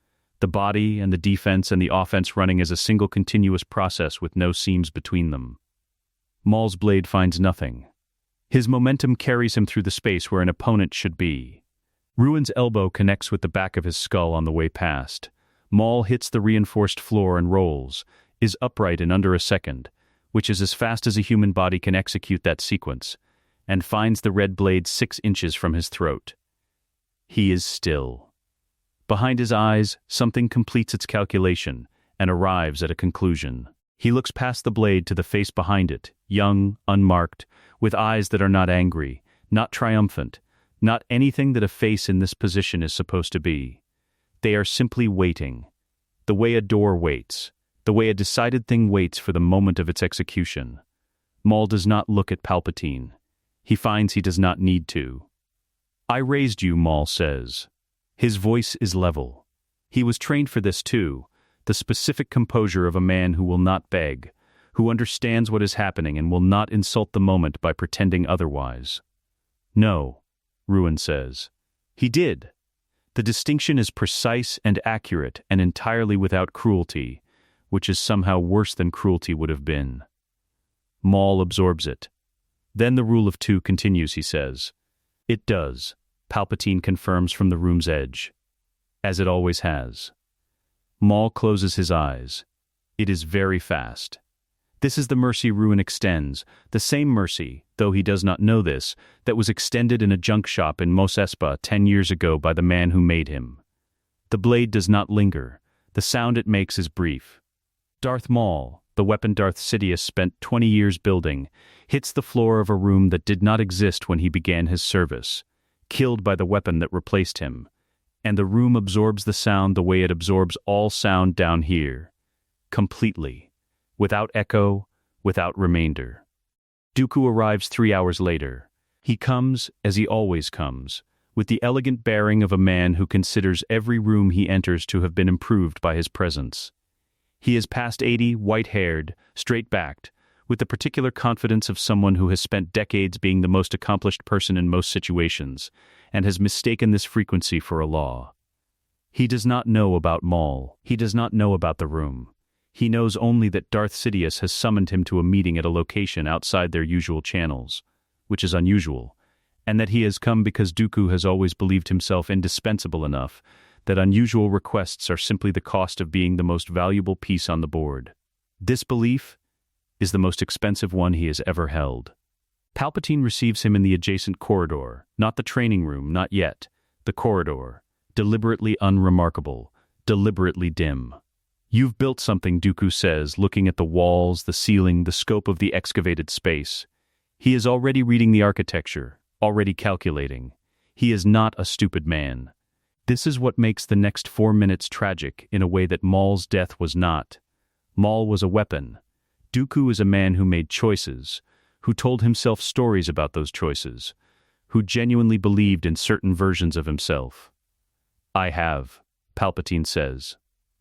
the body and the defense and the offense running as a single continuous process with no seams between them. Maul's blade finds nothing. His momentum carries him through the space where an opponent should be. Ruin's elbow connects with the back of his skull on the way past. Maul hits the reinforced floor and rolls, is upright in under a second, which is as fast as a human body can execute that sequence, and finds the red blade 6 inches from his throat. He is still. Behind his eyes, something completes its calculation and arrives at a conclusion. He looks past the blade to the face behind it, young, unmarked, with eyes that are not angry, not triumphant, not anything that a face in this position is supposed to be. They are simply waiting, the way a door waits, the way a decided thing waits for the moment of its execution. Maul does not look at Palpatine. He finds he does not need to. I raised you, Maul says. His voice is level. He was trained for this too, the specific composure of a man who will not beg, who understands what is happening and will not insult the moment by pretending otherwise. No, Ruin says. He did. The distinction is precise and accurate and entirely without cruelty, which is somehow worse than cruelty would have been. Maul absorbs it. Then the rule of 2 continues, he says. It does, Palpatine confirms from the room's edge. As it always has. Maul closes his eyes. It is very fast. This is the mercy Ruin extends, the same mercy, though he does not know this, that was extended in a junk shop in Mos Espa 10 years ago by the man who made him. The blade does not linger. The sound it makes is brief. Darth Maul, the weapon Darth Sidious spent 20 years building, hits the floor of a room that did not exist when he began his service. killed by the weapon that replaced him, and the room absorbs the sound the way it absorbs all sound down here, completely, without echo, without remainder. Dooku arrives 3 hours later. He comes, as he always comes, with the elegant bearing of a man who considers every room he enters to have been improved by his presence. He is past 80, white-haired, straight-backed, with the particular confidence of someone who has spent decades being the most accomplished person in most situations, and has mistaken this frequency for a law. He does not know about Maul. He does not know about the room. He knows only that Darth Sidious has summoned him to a meeting at a location outside their usual channels, which is unusual, and that he has come because Dooku has always believed himself indispensable enough that unusual requests are simply the cost of being the most valuable piece on the board. This belief is the most expensive one he has ever held. Palpatine receives him in the adjacent corridor, not the training room, not yet, the corridor, deliberately unremarkable, deliberately dim. "You've built something," Dooku says, looking at the walls, the ceiling, the scope of the excavated space. He is already reading the architecture, already calculating. He is not a stupid man. This is what makes the next 4 minutes tragic in a way that Maul's death was not. Maul was a weapon. Dooku is a man who made choices, who told himself stories about those choices, who genuinely believed in certain versions of himself. "I have," Palpatine says.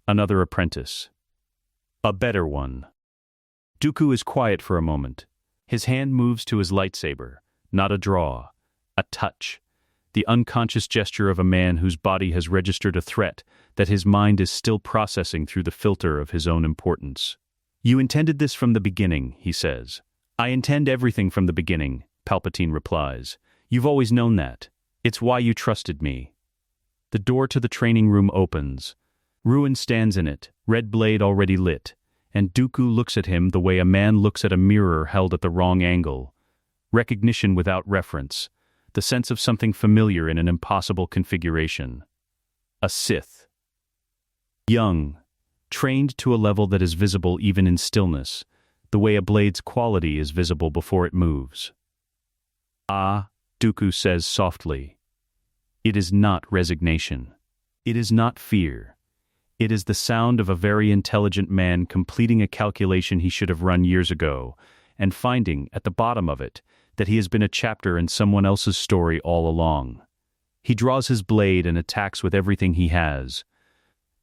"Another apprentice. A better one." Dooku is quiet for a moment. His hand moves to his lightsaber, not a draw, a touch, the unconscious gesture of a man whose body has registered a threat that his mind is still processing through the filter of his own importance. "You intended this from the beginning," he says. "I intend everything from the beginning," Palpatine replies. "You've always known that. It's why you trusted me." The door to the training room opens. Ruin stands in it, red blade already lit, and Dooku looks at him the way a man looks at a mirror held at the wrong angle. Recognition without reference, the sense of something familiar in an impossible configuration. A Sith. Young, trained to a level that is visible even in stillness, the way a blade's quality is visible before it moves. "Ah," Dooku says softly. It is not resignation. It is not fear. It is the sound of a very intelligent man completing a calculation he should have run years ago, and finding, at the bottom of it, that he has been a chapter in someone else's story all along. He draws his blade and attacks with everything he has,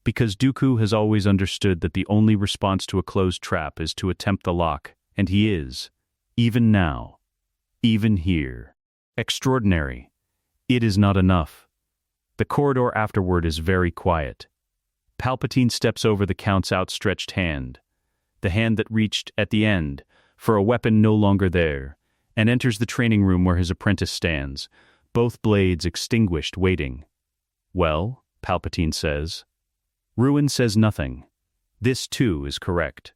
because Dooku has always understood that the only response to a closed trap is to attempt the lock, and he is, even now, even here. Extraordinary. It is not enough. The corridor afterward is very quiet. Palpatine steps over the Count's outstretched hand, the hand that reached, at the end, for a weapon no longer there, and enters the training room where his apprentice stands, both blades extinguished, waiting. "Well?" Palpatine says. Ruin says nothing. This, too, is correct.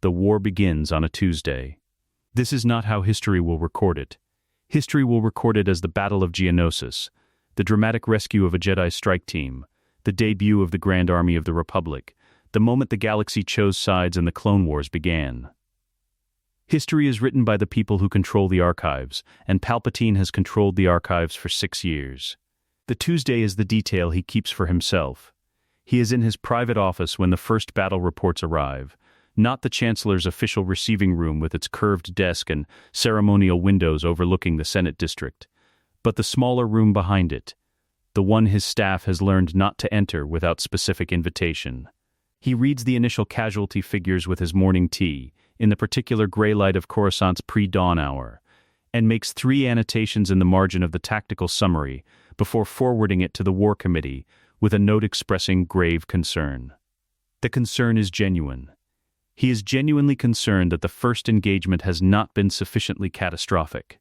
The war begins on a Tuesday. This is not how history will record it. History will record it as the Battle of Geonosis, the dramatic rescue of a Jedi strike team, the debut of the Grand Army of the Republic, the moment the galaxy chose sides and the Clone Wars began. History is written by the people who control the archives, and Palpatine has controlled the archives for 6 years. The Tuesday is the detail he keeps for himself. He is in his private office when the first battle reports arrive, not the Chancellor's official receiving room with its curved desk and ceremonial windows overlooking the Senate district, but the smaller room behind it, the one his staff has learned not to enter without specific invitation. He reads the initial casualty figures with his morning tea, in the particular gray light of Coruscant's pre-dawn hour, and makes 3 annotations in the margin of the tactical summary before forwarding it to the War Committee with a note expressing grave concern. The concern is genuine. He is genuinely concerned that the first engagement has not been sufficiently catastrophic.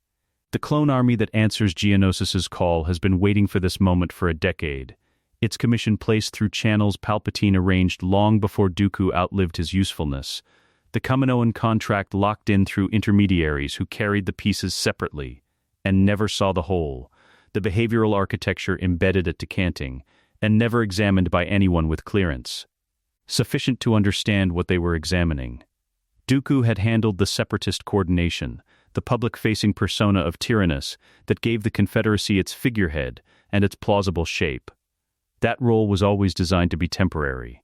The clone army that answers Geonosis's call has been waiting for this moment for a decade, its commission placed through channels Palpatine arranged long before Dooku outlived his usefulness, the Kaminoan contract locked in through intermediaries who carried the pieces separately and never saw the whole, the behavioral architecture embedded at decanting, and never examined by anyone with clearance, sufficient to understand what they were examining. Dooku had handled the separatist coordination, the public-facing persona of Tyrannus that gave the Confederacy its figurehead and its plausible shape. That role was always designed to be temporary.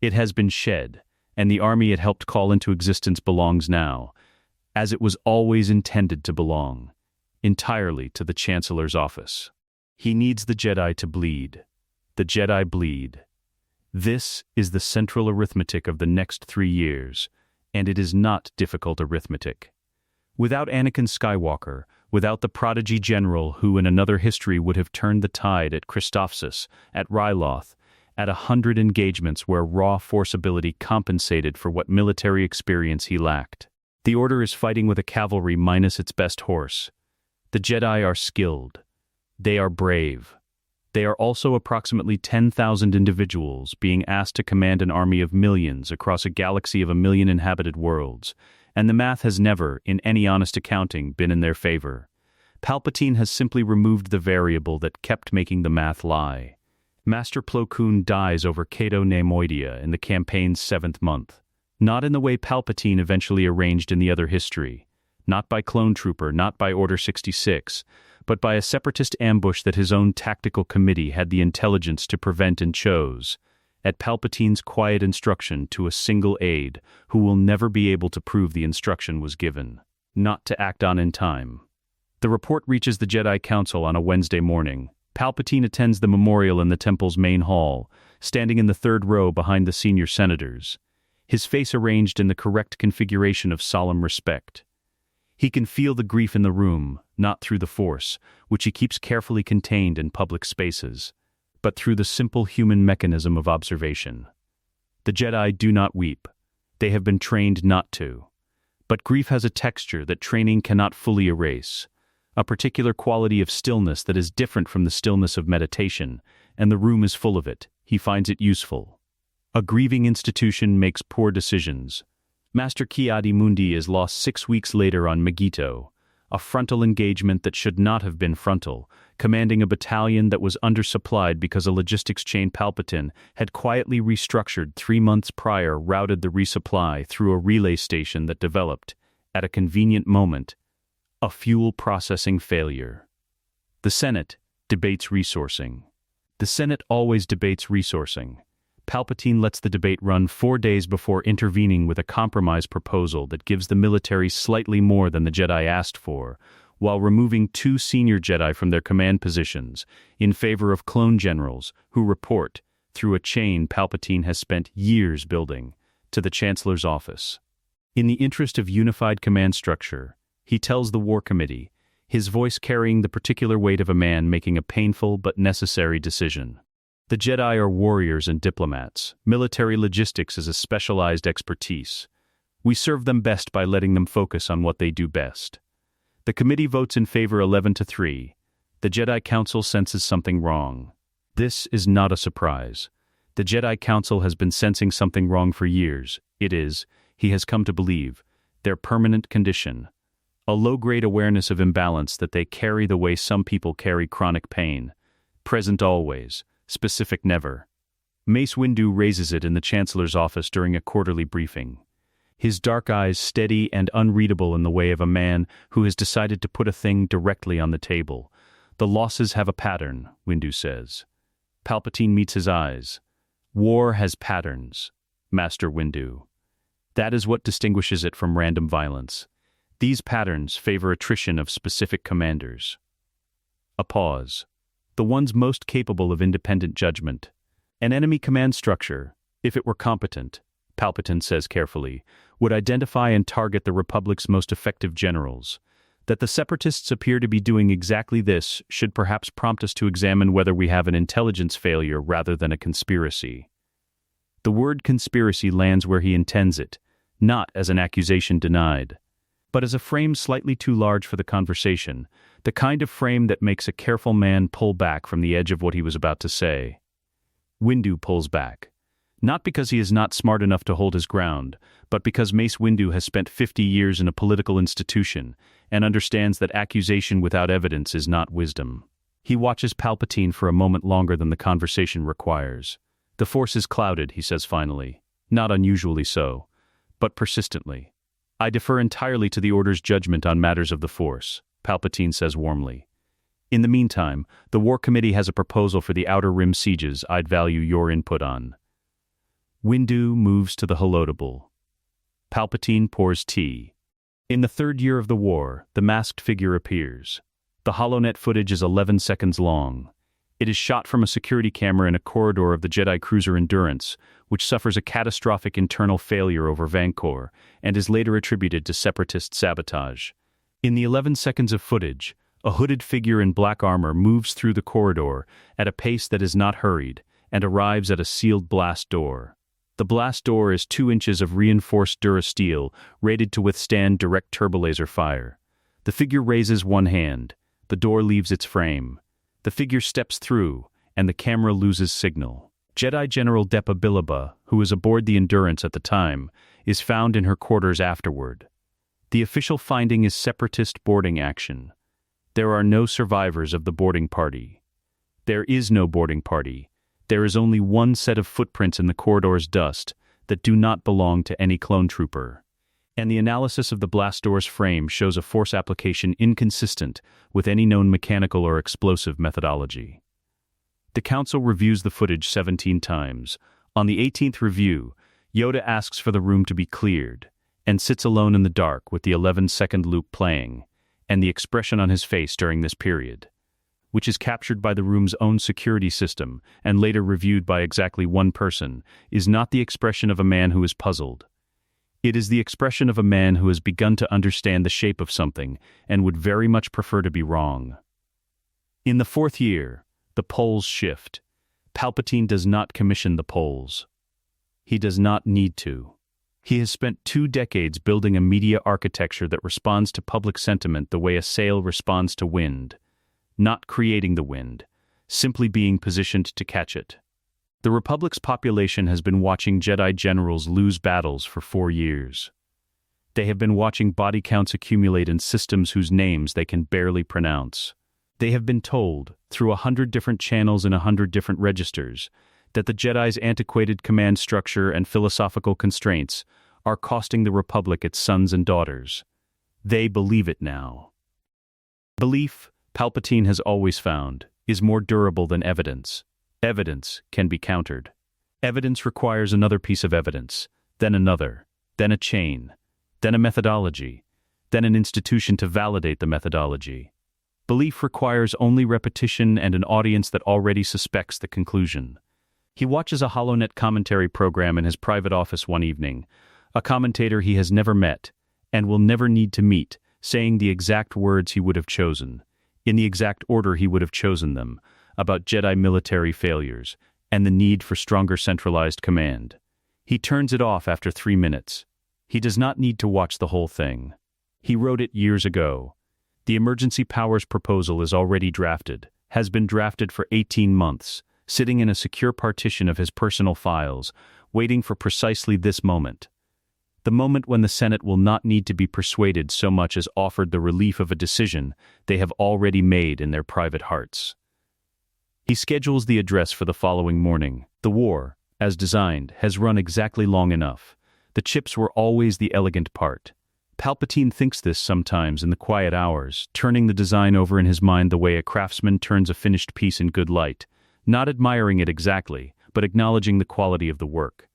It has been shed, and the army it helped call into existence belongs now, as it was always intended to belong, entirely to the Chancellor's office. He needs the Jedi to bleed. The Jedi bleed. This is the central arithmetic of the next 3 years, and it is not difficult arithmetic. Without Anakin Skywalker, without the prodigy general who in another history would have turned the tide at Christophsis, at Ryloth, at 100 engagements where raw force ability compensated for what military experience he lacked. The Order is fighting with a cavalry minus its best horse. The Jedi are skilled. They are brave. They are also approximately 10,000 individuals being asked to command an army of millions across a galaxy of 1 million inhabited worlds, and the math has never, in any honest accounting, been in their favor. Palpatine has simply removed the variable that kept making the math lie. Master Plo Koon dies over Cato Neimoidia in the campaign's 7th month. Not in the way Palpatine eventually arranged in the other history. Not by Clone Trooper, not by Order 66, but by a separatist ambush that his own tactical committee had the intelligence to prevent and chose, at Palpatine's quiet instruction to a single aide who will never be able to prove the instruction was given, not to act on in time. The report reaches the Jedi Council on a Wednesday morning. Palpatine attends the memorial in the temple's main hall, standing in the 3rd row behind the senior senators, his face arranged in the correct configuration of solemn respect. He can feel the grief in the room, not through the Force, which he keeps carefully contained in public spaces, but through the simple human mechanism of observation. The Jedi do not weep. They have been trained not to. But grief has a texture that training cannot fully erase, a particular quality of stillness that is different from the stillness of meditation, and the room is full of it. He finds it useful. A grieving institution makes poor decisions. Master Ki-Adi-Mundi is lost 6 weeks later on Megiddo, a frontal engagement that should not have been frontal, commanding a battalion that was undersupplied because a logistics chain Palpatine had quietly restructured 3 months prior routed the resupply through a relay station that developed, at a convenient moment, a fuel processing failure. The Senate debates resourcing. The Senate always debates resourcing. Palpatine lets the debate run 4 days before intervening with a compromise proposal that gives the military slightly more than the Jedi asked for, while removing 2 senior Jedi from their command positions in favor of clone generals who report, through a chain Palpatine has spent years building, to the Chancellor's office. In the interest of unified command structure, he tells the War Committee, his voice carrying the particular weight of a man making a painful but necessary decision. The Jedi are warriors and diplomats. Military logistics is a specialized expertise. We serve them best by letting them focus on what they do best. The committee votes in favor 11-3. The Jedi Council senses something wrong. This is not a surprise. The Jedi Council has been sensing something wrong for years. It is, he has come to believe, their permanent condition. A low-grade awareness of imbalance that they carry the way some people carry chronic pain. Present always. Specific never. Mace Windu raises it in the Chancellor's office during a quarterly briefing. His dark eyes steady and unreadable in the way of a man who has decided to put a thing directly on the table. The losses have a pattern, Windu says. Palpatine meets his eyes. War has patterns, Master Windu. That is what distinguishes it from random violence. These patterns favor attrition of specific commanders. A pause. The ones most capable of independent judgment. An enemy command structure, if it were competent, Palpatine says carefully, would identify and target the Republic's most effective generals. That the Separatists appear to be doing exactly this should perhaps prompt us to examine whether we have an intelligence failure rather than a conspiracy. The word conspiracy lands where he intends it, not as an accusation denied, but as a frame slightly too large for the conversation, the kind of frame that makes a careful man pull back from the edge of what he was about to say. Windu pulls back. Not because he is not smart enough to hold his ground, but because Mace Windu has spent 50 years in a political institution and understands that accusation without evidence is not wisdom. He watches Palpatine for a moment longer than the conversation requires. The Force is clouded, he says finally. Not unusually so. but persistently. "I defer entirely to the Order's judgment on matters of the Force," Palpatine says warmly. "In the meantime, the War Committee has a proposal for the Outer Rim sieges I'd value your input on." Windu moves to the holotable. Palpatine pours tea. In the third year of the war, the masked figure appears. The HoloNet footage is 11 seconds long. It is shot from a security camera in a corridor of the Jedi cruiser Endurance, which suffers a catastrophic internal failure over Vancor and is later attributed to separatist sabotage. In the 11 seconds of footage, a hooded figure in black armor moves through the corridor at a pace that is not hurried and arrives at a sealed blast door. The blast door is 2 inches of reinforced durasteel, rated to withstand direct turbolaser fire. The figure raises one hand. The door leaves its frame. The figure steps through, and the camera loses signal. Jedi General Depa Billaba, who was aboard the Endurance at the time, is found in her quarters afterward. The official finding is separatist boarding action. There are no survivors of the boarding party. There is no boarding party. There is only one set of footprints in the corridor's dust that do not belong to any clone trooper. And the analysis of the blast door's frame shows a force application inconsistent with any known mechanical or explosive methodology. The Council reviews the footage 17 times. On the 18th review, Yoda asks for the room to be cleared, and sits alone in the dark with the 11-second loop playing, and the expression on his face during this period, which is captured by the room's own security system and later reviewed by exactly one person, is not the expression of a man who is puzzled. It is the expression of a man who has begun to understand the shape of something and would very much prefer to be wrong. In the 4th year, the poles shift. Palpatine does not commission the poles. He does not need to. He has spent 2 decades building a media architecture that responds to public sentiment the way a sail responds to wind. Not creating the wind, simply being positioned to catch it. The Republic's population has been watching Jedi generals lose battles for 4 years. They have been watching body counts accumulate in systems whose names they can barely pronounce. They have been told, through 100 different channels in 100 different registers, that the Jedi's antiquated command structure and philosophical constraints are costing the Republic its sons and daughters. They believe it now. Belief, Palpatine has always found, is more durable than evidence. Evidence can be countered. Evidence requires another piece of evidence, then another, then a chain, then a methodology, then an institution to validate the methodology. Belief requires only repetition and an audience that already suspects the conclusion. He watches a HoloNet commentary program in his private office one evening, a commentator he has never met, and will never need to meet, saying the exact words he would have chosen, in the exact order he would have chosen them, about Jedi military failures, and the need for stronger centralized command. He turns it off after 3 minutes. He does not need to watch the whole thing. He wrote it years ago. The emergency powers proposal is already drafted, has been drafted for 18 months, sitting in a secure partition of his personal files, waiting for precisely this moment. The moment when the Senate will not need to be persuaded so much as offered the relief of a decision they have already made in their private hearts. He schedules the address for the following morning. The war, as designed, has run exactly long enough. The chips were always the elegant part. Palpatine thinks this sometimes in the quiet hours, turning the design over in his mind the way a craftsman turns a finished piece in good light, not admiring it exactly, but acknowledging the quality of the work.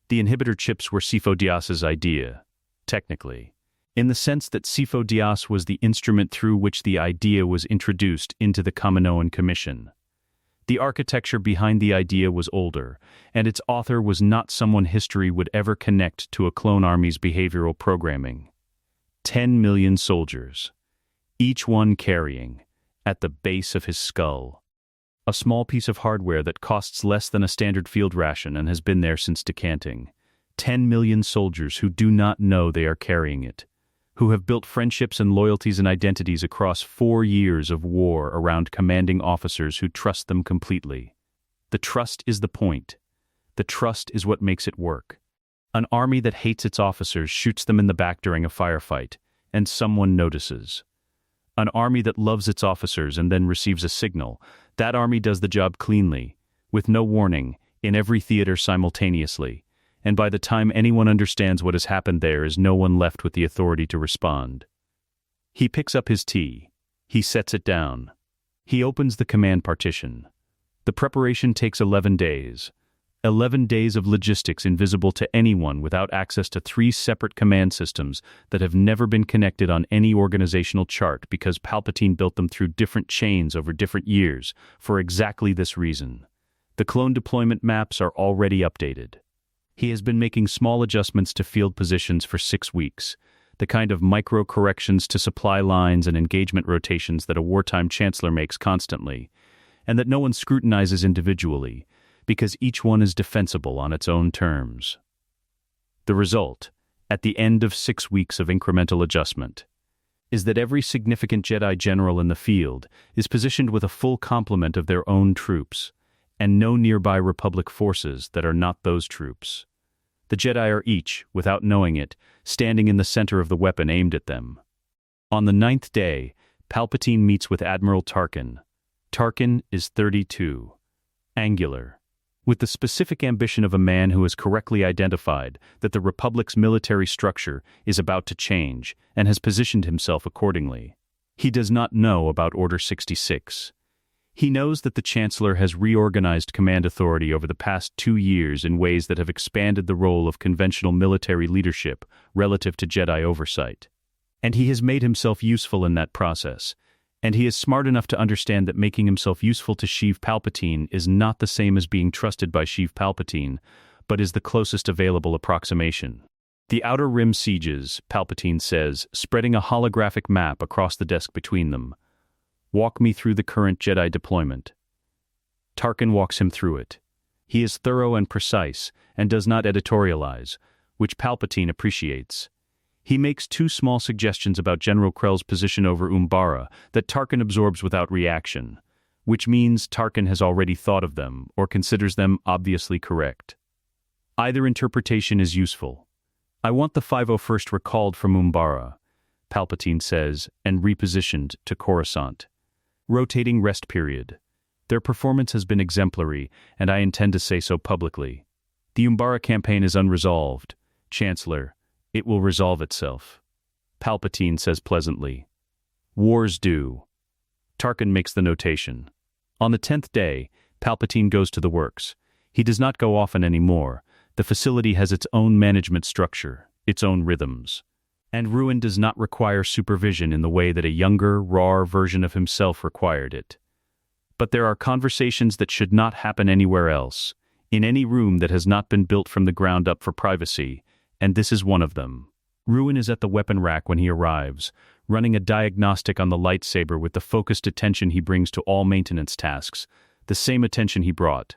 The inhibitor chips were Sifo Dyas's idea, technically, in the sense that Sifo Dyas was the instrument through which the idea was introduced into the Kaminoan Commission. The architecture behind the idea was older, and its author was not someone history would ever connect to a clone army's behavioral programming. 10 million soldiers, each one carrying, at the base of his skull, a small piece of hardware that costs less than a standard field ration and has been there since decanting. 10 million soldiers who do not know they are carrying it, who have built friendships and loyalties and identities across 4 years of war around commanding officers who trust them completely. The trust is the point. The trust is what makes it work. An army that hates its officers shoots them in the back during a firefight, and someone notices. An army that loves its officers and then receives a signal. That army does the job cleanly, with no warning, in every theater simultaneously, and by the time anyone understands what has happened there is no one left with the authority to respond. He picks up his tea. He sets it down. He opens the command partition. The preparation takes 11 days. 11 days of logistics invisible to anyone without access to 3 separate command systems that have never been connected on any organizational chart because Palpatine built them through different chains over different years for exactly this reason. The clone deployment maps are already updated. He has been making small adjustments to field positions for 6 weeks, the kind of micro-corrections to supply lines and engagement rotations that a wartime chancellor makes constantly, and that no one scrutinizes individually, because each one is defensible on its own terms. The result, at the end of 6 weeks of incremental adjustment, is that every significant Jedi general in the field is positioned with a full complement of their own troops, and no nearby Republic forces that are not those troops. The Jedi are each, without knowing it, standing in the center of the weapon aimed at them. On the 9th day, Palpatine meets with Admiral Tarkin. Tarkin is 32. Angular. With the specific ambition of a man who has correctly identified that the Republic's military structure is about to change and has positioned himself accordingly. He does not know about Order 66. He knows that the Chancellor has reorganized command authority over the past 2 years in ways that have expanded the role of conventional military leadership relative to Jedi oversight. And he has made himself useful in that process. And he is smart enough to understand that making himself useful to Sheev Palpatine is not the same as being trusted by Sheev Palpatine, but is the closest available approximation. The Outer Rim sieges, Palpatine says, spreading a holographic map across the desk between them. Walk me through the current Jedi deployment. Tarkin walks him through it. He is thorough and precise, and does not editorialize, which Palpatine appreciates. He makes 2 small suggestions about General Krell's position over Umbara that Tarkin absorbs without reaction, which means Tarkin has already thought of them or considers them obviously correct. Either interpretation is useful. I want the 501st recalled from Umbara, Palpatine says, and repositioned to Coruscant. Rotating rest period. Their performance has been exemplary, and I intend to say so publicly. The Umbara campaign is unresolved. Chancellor, it will resolve itself. Palpatine says pleasantly. Wars do. Tarkin makes the notation. On the 10th day, Palpatine goes to the works. He does not go often anymore. The facility has its own management structure, its own rhythms. And Ruin does not require supervision in the way that a younger, rawer version of himself required it. But there are conversations that should not happen anywhere else, in any room that has not been built from the ground up for privacy, and this is one of them. Ruin is at the weapon rack when he arrives, running a diagnostic on the lightsaber with the focused attention he brings to all maintenance tasks, the same attention he brought,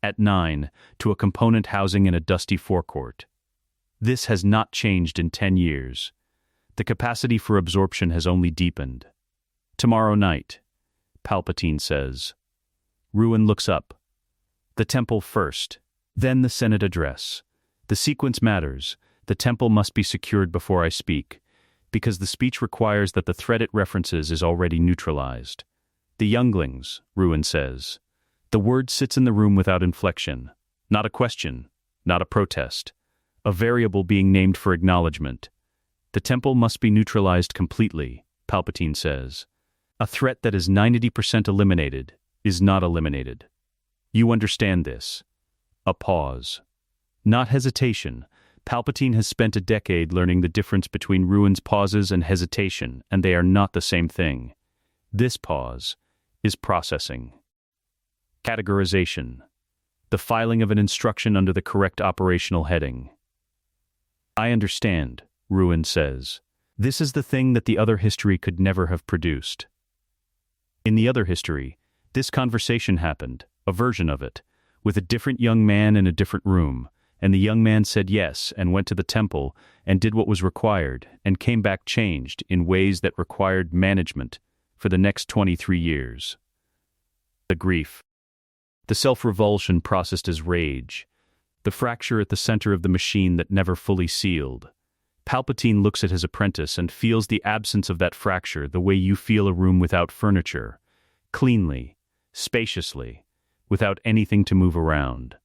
at 9, to a component housing in a dusty forecourt. This has not changed in 10 years. The capacity for absorption has only deepened. Tomorrow night, Palpatine says. Ruin looks up. The temple first, then the Senate address. The sequence matters. The temple must be secured before I speak, because the speech requires that the threat it references is already neutralized. The younglings, Ruin says. The word sits in the room without inflection. Not a question, not a protest. A variable being named for acknowledgement. The temple must be neutralized completely, Palpatine says. A threat that is 90% eliminated is not eliminated. You understand this. A pause. Not hesitation. Palpatine has spent a decade learning the difference between Ruin's pauses and hesitation, and they are not the same thing. This pause is processing. Categorization. The filing of an instruction under the correct operational heading. I understand, Ruin says. This is the thing that the other history could never have produced. In the other history, this conversation happened, a version of it, with a different young man in a different room, and the young man said yes and went to the temple and did what was required and came back changed in ways that required management for the next 23 years. The grief. The self-revulsion processed as rage. The fracture at the center of the machine that never fully sealed. Palpatine looks at his apprentice and feels the absence of that fracture the way you feel a room without furniture, cleanly, spaciously, without anything to move around.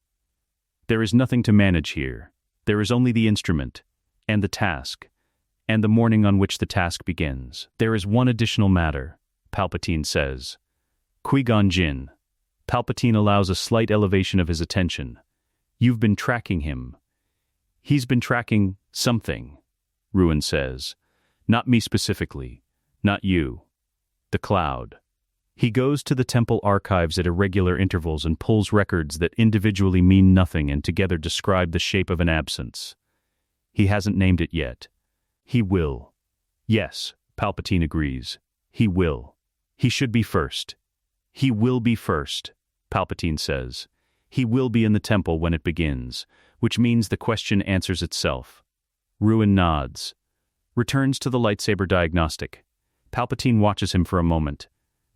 There is nothing to manage here, There is only the instrument, and the task, and the morning on which the task begins. There is one additional matter, Palpatine says. Qui-Gon Jinn. Palpatine allows a slight elevation of his attention. You've been tracking him. He's been tracking something, Ruin says. Not me specifically. Not you. The cloud. He goes to the temple archives at irregular intervals and pulls records that individually mean nothing and together describe the shape of an absence. He hasn't named it yet. He will. Yes, Palpatine agrees. He will. He should be first. He will be first, Palpatine says. He will be in the temple when it begins, which means the question answers itself. Ruin nods. Returns to the lightsaber diagnostic. Palpatine watches him for a moment.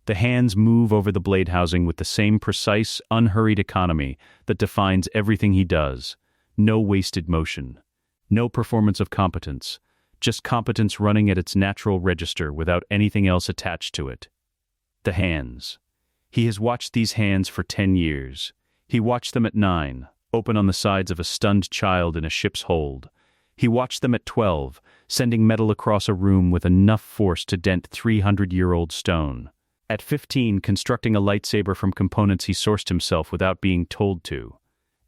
The hands move over the blade housing with the same precise, unhurried economy that defines everything he does. No wasted motion. No performance of competence. Just competence running at its natural register without anything else attached to it. The hands. He has watched these hands for 10 years. He watched them at 9, open on the sides of a stunned child in a ship's hold. He watched them at 12, sending metal across a room with enough force to dent 300-year-old stone. At 15, constructing a lightsaber from components he sourced himself without being told to.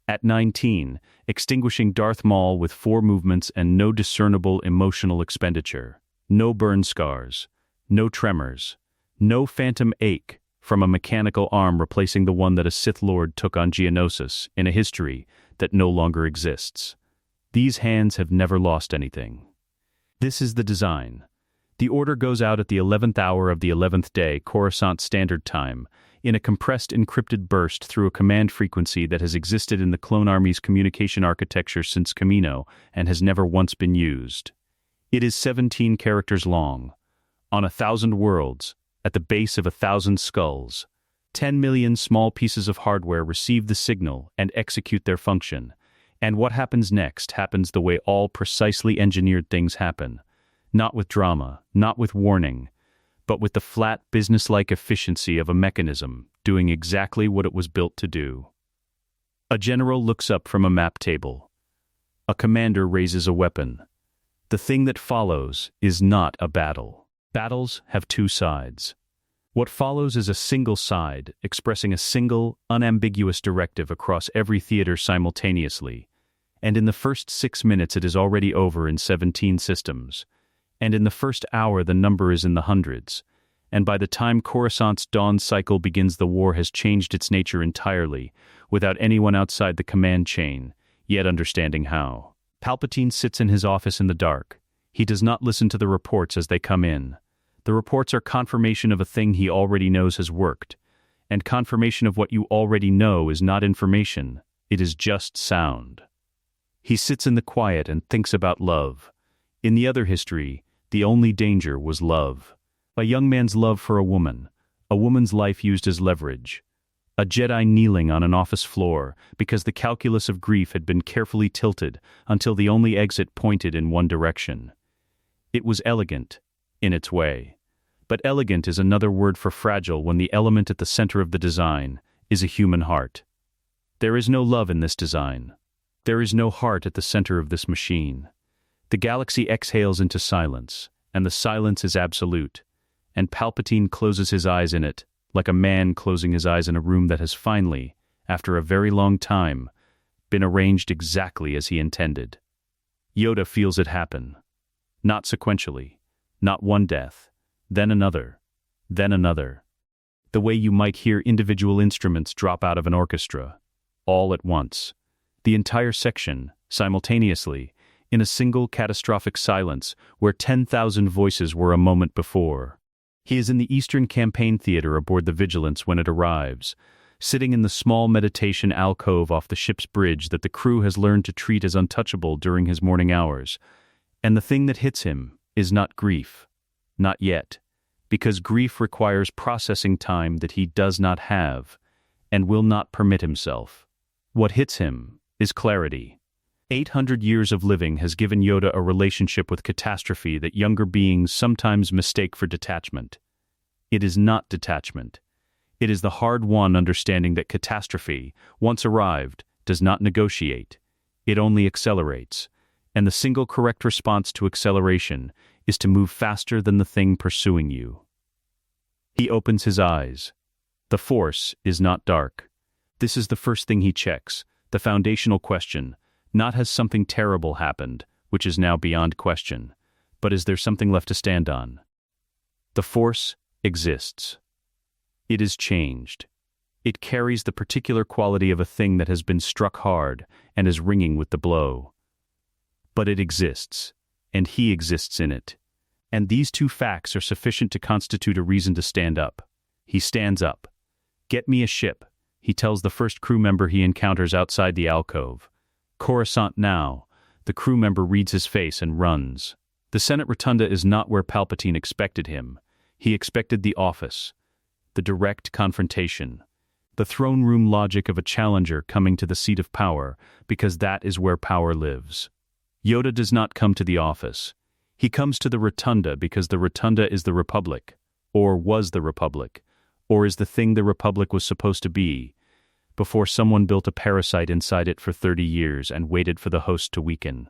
At 19, extinguishing Darth Maul with 4 movements and no discernible emotional expenditure. No burn scars. No tremors. No phantom ache from a mechanical arm replacing the one that a Sith Lord took on Geonosis in a history that no longer exists. These hands have never lost anything. This is the design. The order goes out at the 11th hour of the 11th day, Coruscant Standard Time, in a compressed encrypted burst through a command frequency that has existed in the Clone Army's communication architecture since Kamino and has never once been used. It is 17 characters long. On 1,000 worlds, at the base of 1,000 skulls, 10 million small pieces of hardware receive the signal and execute their function. And what happens next happens the way all precisely engineered things happen. Not with drama, not with warning, but with the flat businesslike efficiency of a mechanism doing exactly what it was built to do. A general looks up from a map table. A commander raises a weapon. The thing that follows is not a battle. Battles have 2 sides. What follows is a single side, expressing a single, unambiguous directive across every theater simultaneously. And in the first 6 minutes it is already over in 17 systems. And in the first hour the number is in the hundreds. And by the time Coruscant's dawn cycle begins, the war has changed its nature entirely, without anyone outside the command chain, yet understanding how. Palpatine sits in his office in the dark. He does not listen to the reports as they come in. The reports are confirmation of a thing he already knows has worked. And confirmation of what you already know is not information, it is just sound. He sits in the quiet and thinks about love. In the other history, the only danger was love. A young man's love for a woman's life used as leverage. A Jedi kneeling on an office floor because the calculus of grief had been carefully tilted until the only exit pointed in one direction. It was elegant, in its way. But elegant is another word for fragile when the element at the center of the design is a human heart. There is no love in this design. There is no heart at the center of this machine. The galaxy exhales into silence, and the silence is absolute, and Palpatine closes his eyes in it, like a man closing his eyes in a room that has finally, after a very long time, been arranged exactly as he intended. Yoda feels it happen. Not sequentially, not one death, then another, then another. The way you might hear individual instruments drop out of an orchestra, all at once. The entire section, simultaneously, in a single catastrophic silence where 10,000 voices were a moment before. He is in the Eastern Campaign Theater aboard the Vigilance when it arrives, sitting in the small meditation alcove off the ship's bridge that the crew has learned to treat as untouchable during his morning hours. And the thing that hits him is not grief. Not yet. Because grief requires processing time that he does not have, and will not permit himself. What hits him is clarity. 800 years of living has given Yoda a relationship with catastrophe that younger beings sometimes mistake for detachment. It is not detachment. It is the hard-won understanding that catastrophe, once arrived, does not negotiate. it only accelerates. And the single correct response to acceleration is to move faster than the thing pursuing you. He opens his eyes. The Force is not dark. This is the first thing he checks, the foundational question, not has something terrible happened, which is now beyond question, but is there something left to stand on? The Force exists. It is changed. It carries the particular quality of a thing that has been struck hard and is ringing with the blow. But it exists, and he exists in it. And these two facts are sufficient to constitute a reason to stand up. He stands up. "Get me a ship," he tells the first crew member he encounters outside the alcove. "Coruscant now." The crew member reads his face and runs. The Senate Rotunda is not where Palpatine expected him. He expected the office, the direct confrontation, the throne room logic of a challenger coming to the seat of power, because that is where power lives. Yoda does not come to the office. He comes to the Rotunda because the Rotunda is the Republic, or was the Republic, or is the thing the Republic was supposed to be, before someone built a parasite inside it for 30 years and waited for the host to weaken.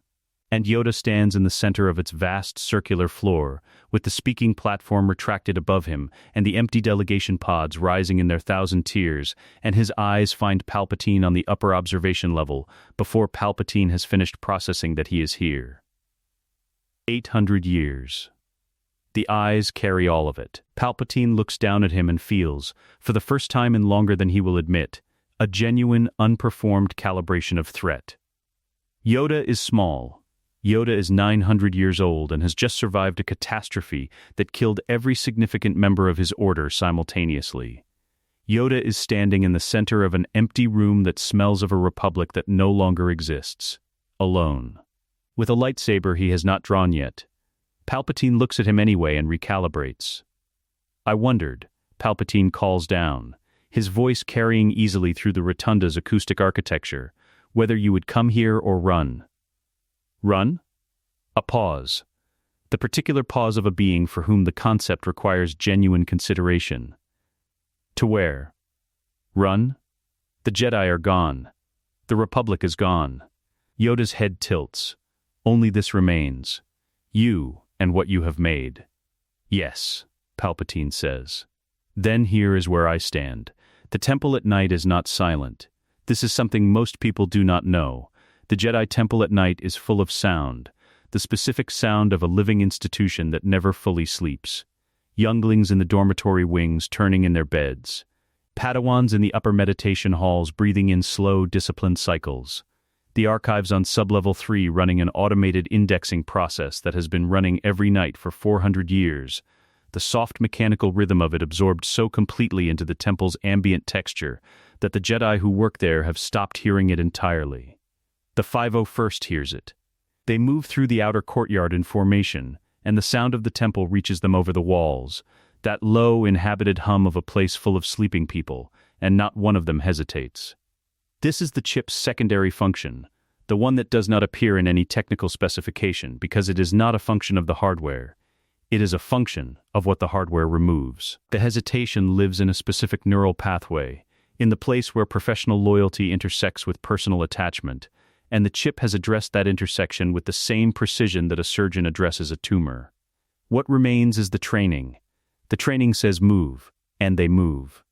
And Yoda stands in the center of its vast circular floor, with the speaking platform retracted above him and the empty delegation pods rising in their 1,000 tiers, and his eyes find Palpatine on the upper observation level before Palpatine has finished processing that he is here. 800 years. The eyes carry all of it. Palpatine looks down at him and feels, for the first time in longer than he will admit, a genuine, unperformed calibration of threat. Yoda is small. Yoda is 900 years old and has just survived a catastrophe that killed every significant member of his order simultaneously. Yoda is standing in the center of an empty room that smells of a republic that no longer exists. Alone. With a lightsaber he has not drawn yet. Palpatine looks at him anyway and recalibrates. "I wondered," Palpatine calls down, his voice carrying easily through the Rotunda's acoustic architecture, "whether you would come here or run." Run? A pause. The particular pause of a being for whom the concept requires genuine consideration. To where? Run? The Jedi are gone. The Republic is gone. Yoda's head tilts. Only this remains. You and what you have made. Yes, Palpatine says. Then here is where I stand. The temple at night is not silent. This is something most people do not know. The Jedi Temple at night is full of sound, the specific sound of a living institution that never fully sleeps. Younglings in the dormitory wings turning in their beds. Padawans in the upper meditation halls breathing in slow, disciplined cycles. The archives on Sublevel 3 running an automated indexing process that has been running every night for 400 years. The soft mechanical rhythm of it absorbed so completely into the temple's ambient texture that the Jedi who work there have stopped hearing it entirely. The 501st hears it. They move through the outer courtyard in formation, and the sound of the temple reaches them over the walls, that low, inhabited hum of a place full of sleeping people, and not one of them hesitates. This is the chip's secondary function, the one that does not appear in any technical specification because it is not a function of the hardware. It is a function of what the hardware removes. The hesitation lives in a specific neural pathway, in the place where professional loyalty intersects with personal attachment, and the chip has addressed that intersection with the same precision that a surgeon addresses a tumor. What remains is the training. The training says move, and they move.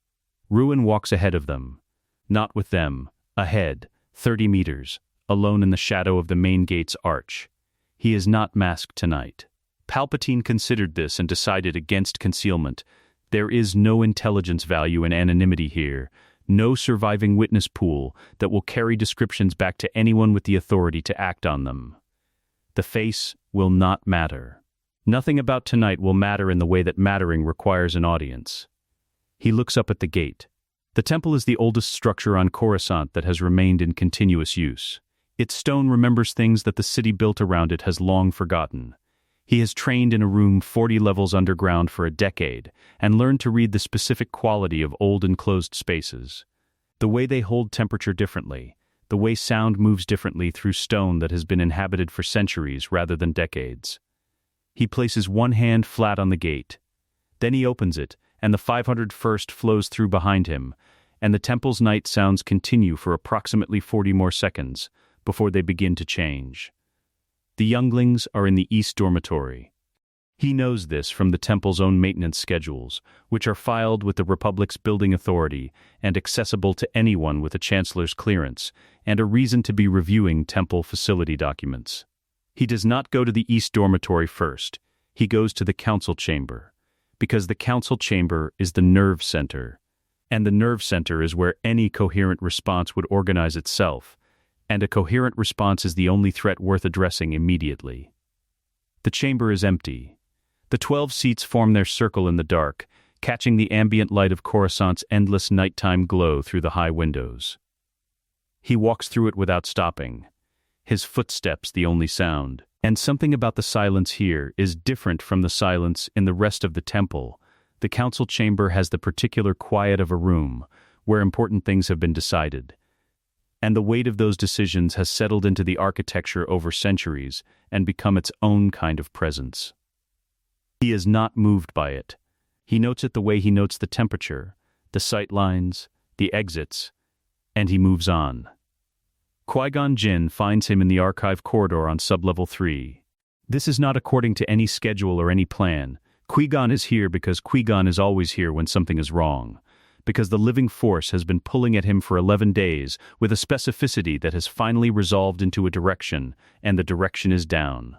Ruin walks ahead of them. Not with them, ahead, 30 meters, alone in the shadow of the main gate's arch. He is not masked tonight. Palpatine considered this and decided against concealment. There is no intelligence value in anonymity here. No surviving witness pool that will carry descriptions back to anyone with the authority to act on them. The face will not matter. Nothing about tonight will matter in the way that mattering requires an audience. He looks up at the gate. The temple is the oldest structure on Coruscant that has remained in continuous use. Its stone remembers things that the city built around it has long forgotten. He has trained in a room 40 levels underground for a decade and learned to read the specific quality of old enclosed spaces. The way they hold temperature differently, the way sound moves differently through stone that has been inhabited for centuries rather than decades. He places one hand flat on the gate. Then he opens it, and the 501st flows through behind him, and the temple's night sounds continue for approximately 40 more seconds before they begin to change. The younglings are in the East Dormitory. He knows this from the temple's own maintenance schedules, which are filed with the Republic's building authority and accessible to anyone with a chancellor's clearance and a reason to be reviewing temple facility documents. He does not go to the East Dormitory first. He goes to the council chamber, because the council chamber is the nerve center, and the nerve center is where any coherent response would organize itself, and a coherent response is the only threat worth addressing immediately. The chamber is empty. The 12 seats form their circle in the dark, catching the ambient light of Coruscant's endless nighttime glow through the high windows. He walks through it without stopping, his footsteps the only sound. And something about the silence here is different from the silence in the rest of the temple. The council chamber has the particular quiet of a room where important things have been decided, and the weight of those decisions has settled into the architecture over centuries and become its own kind of presence. He is not moved by it. He notes it the way he notes the temperature, the sight lines, the exits, and he moves on. Qui-Gon Jinn finds him in the archive corridor on sublevel 3. This is not according to any schedule or any plan. Qui-Gon is here because Qui-Gon is always here when something is wrong, because the living force has been pulling at him for 11 days with a specificity that has finally resolved into a direction, and the direction is down.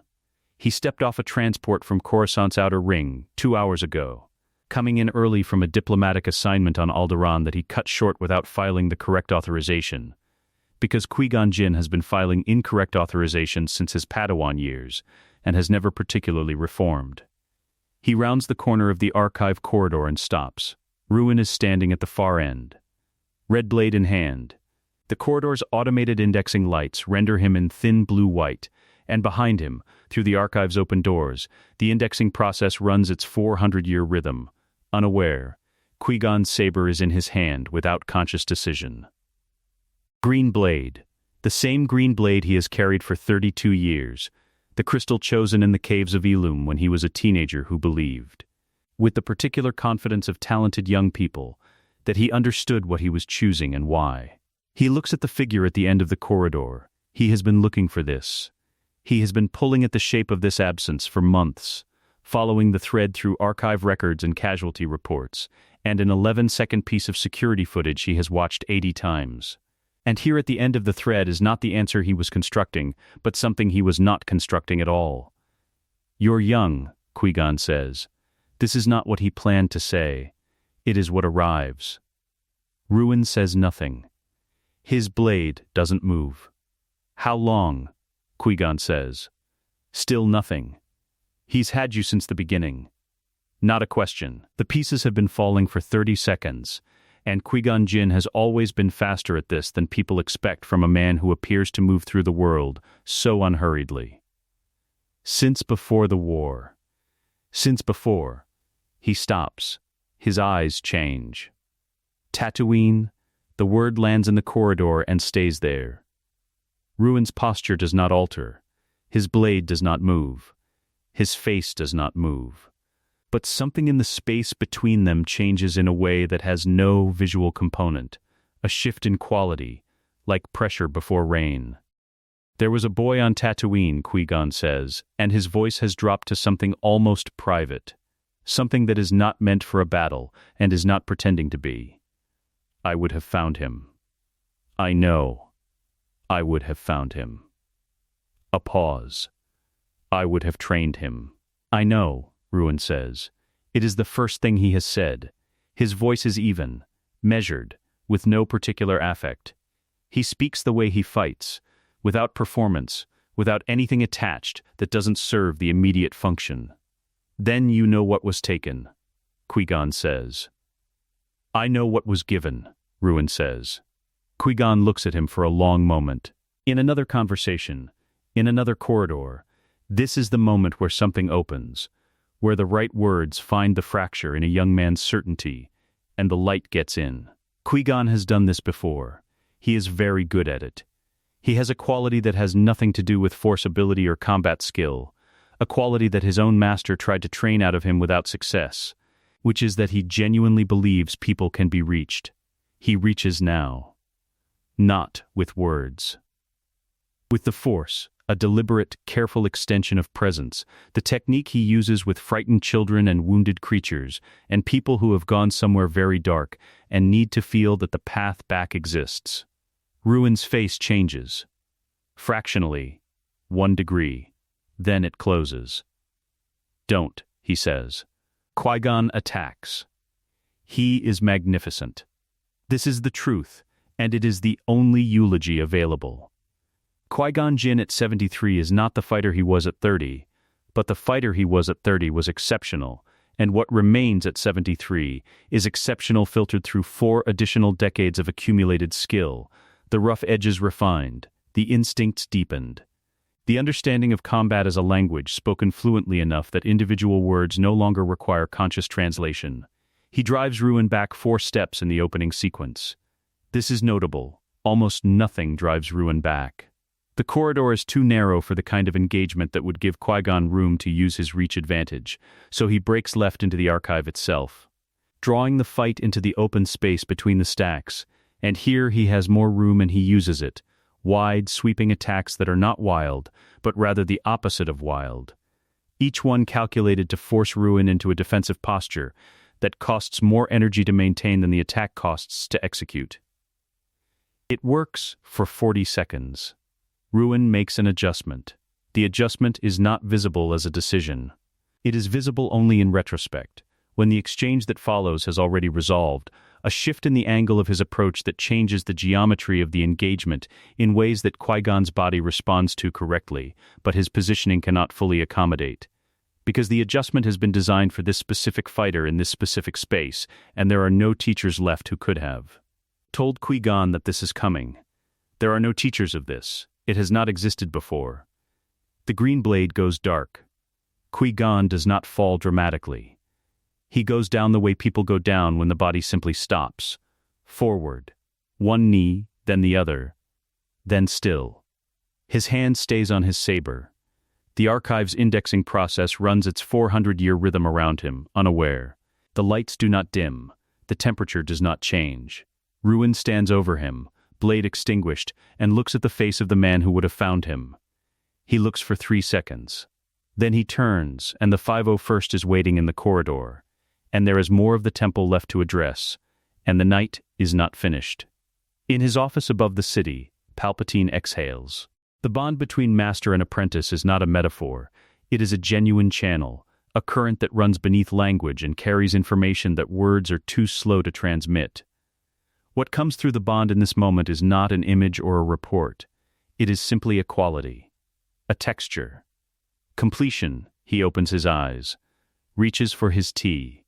He stepped off a transport from Coruscant's outer ring 2 hours ago, coming in early from a diplomatic assignment on Alderaan that he cut short without filing the correct authorization. Because Qui-Gon Jinn has been filing incorrect authorizations since his Padawan years, and has never particularly reformed. He rounds the corner of the archive corridor and stops. Ruin is standing at the far end, red blade in hand. The corridor's automated indexing lights render him in thin blue-white, and behind him, through the archive's open doors, the indexing process runs its 400-year rhythm. Unaware, Qui-Gon's saber is in his hand without conscious decision. Green blade, the same green blade he has carried for 32 years, the crystal chosen in the caves of Ilum when he was a teenager who believed, with the particular confidence of talented young people, that he understood what he was choosing and why. He looks at the figure at the end of the corridor. He has been looking for this. He has been pulling at the shape of this absence for months, following the thread through archive records and casualty reports, and an 11-second piece of security footage he has watched 80 times. And here at the end of the thread is not the answer he was constructing, but something he was not constructing at all. "You're young," Qui-Gon says. This is not what he planned to say. It is what arrives. Ruin says nothing. His blade doesn't move. "How long?" Qui-Gon says. Still nothing. "He's had you since the beginning." Not a question. The pieces have been falling for 30 seconds. And Qui-Gon Jinn has always been faster at this than people expect from a man who appears to move through the world so unhurriedly. Since before the war. Since before. He stops. His eyes change. Tatooine, the word lands in the corridor and stays there. Ruin's posture does not alter. His blade does not move. His face does not move. But something in the space between them changes in a way that has no visual component, a shift in quality, like pressure before rain. "There was a boy on Tatooine," Qui-Gon says, and his voice has dropped to something almost private, something that is not meant for a battle and is not pretending to be. "I would have found him. I know. I would have found him." A pause. "I would have trained him." "I know," Ruin says. It is the first thing he has said. His voice is even, measured, with no particular affect. He speaks the way he fights, without performance, without anything attached that doesn't serve the immediate function. "Then you know what was taken," Qui-Gon says. "I know what was given," Ruin says. Qui-Gon looks at him for a long moment. In another conversation, in another corridor, this is the moment where something opens, where the right words find the fracture in a young man's certainty, and the light gets in. Qui-Gon has done this before. He is very good at it. He has a quality that has nothing to do with force ability or combat skill, a quality that his own master tried to train out of him without success, which is that he genuinely believes people can be reached. He reaches now. Not with words. With the Force, a deliberate, careful extension of presence, the technique he uses with frightened children and wounded creatures, and people who have gone somewhere very dark and need to feel that the path back exists. Ruin's face changes. Fractionally, 1 degree. Then it closes. "Don't," he says. Qui-Gon attacks. He is magnificent. This is the truth, and it is the only eulogy available. Qui-Gon Jinn at 73 is not the fighter he was at 30, but the fighter he was at 30 was exceptional, and what remains at 73 is exceptional filtered through 4 additional decades of accumulated skill, the rough edges refined, the instincts deepened. The understanding of combat as a language spoken fluently enough that individual words no longer require conscious translation. He drives Ruin back 4 steps in the opening sequence. This is notable. Almost nothing drives Ruin back. The corridor is too narrow for the kind of engagement that would give Qui-Gon room to use his reach advantage, so he breaks left into the archive itself, drawing the fight into the open space between the stacks, and here he has more room and he uses it. Wide, sweeping attacks that are not wild, but rather the opposite of wild. Each one calculated to force Ruin into a defensive posture that costs more energy to maintain than the attack costs to execute. It works for 40 seconds. Ruin makes an adjustment. The adjustment is not visible as a decision. It is visible only in retrospect, when the exchange that follows has already resolved, a shift in the angle of his approach that changes the geometry of the engagement in ways that Qui-Gon's body responds to correctly, but his positioning cannot fully accommodate. Because the adjustment has been designed for this specific fighter in this specific space, and there are no teachers left who could have told Qui-Gon that this is coming. There are no teachers of this. It has not existed before. The green blade goes dark. Qui-Gon does not fall dramatically. He goes down the way people go down when the body simply stops. Forward. 1 knee, then the other. Then still. His hand stays on his saber. The archive's indexing process runs its 400-year rhythm around him, unaware. The lights do not dim. The temperature does not change. Ruin stands over him, blade extinguished, and looks at the face of the man who would have found him. He looks for 3 seconds. Then he turns, and the 501st is waiting in the corridor. And there is more of the temple left to address, and the night is not finished. In his office above the city, Palpatine exhales. The bond between master and apprentice is not a metaphor. It is a genuine channel, a current that runs beneath language and carries information that words are too slow to transmit. What comes through the bond in this moment is not an image or a report. It is simply a quality, a texture. Completion. He opens his eyes, reaches for his tea.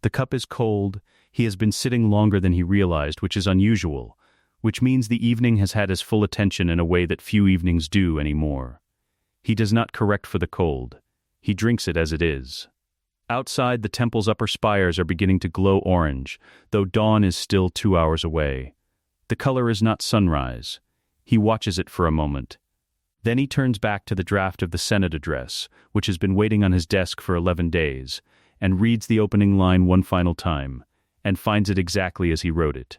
The cup is cold. He has been sitting longer than he realized, which is unusual, which means the evening has had his full attention in a way that few evenings do anymore. He does not correct for the cold. He drinks it as it is. Outside, the temple's upper spires are beginning to glow orange, though dawn is still 2 hours away. The color is not sunrise. He watches it for a moment. Then he turns back to the draft of the Senate address, which has been waiting on his desk for 11 days, and reads the opening line one final time, and finds it exactly as he wrote it.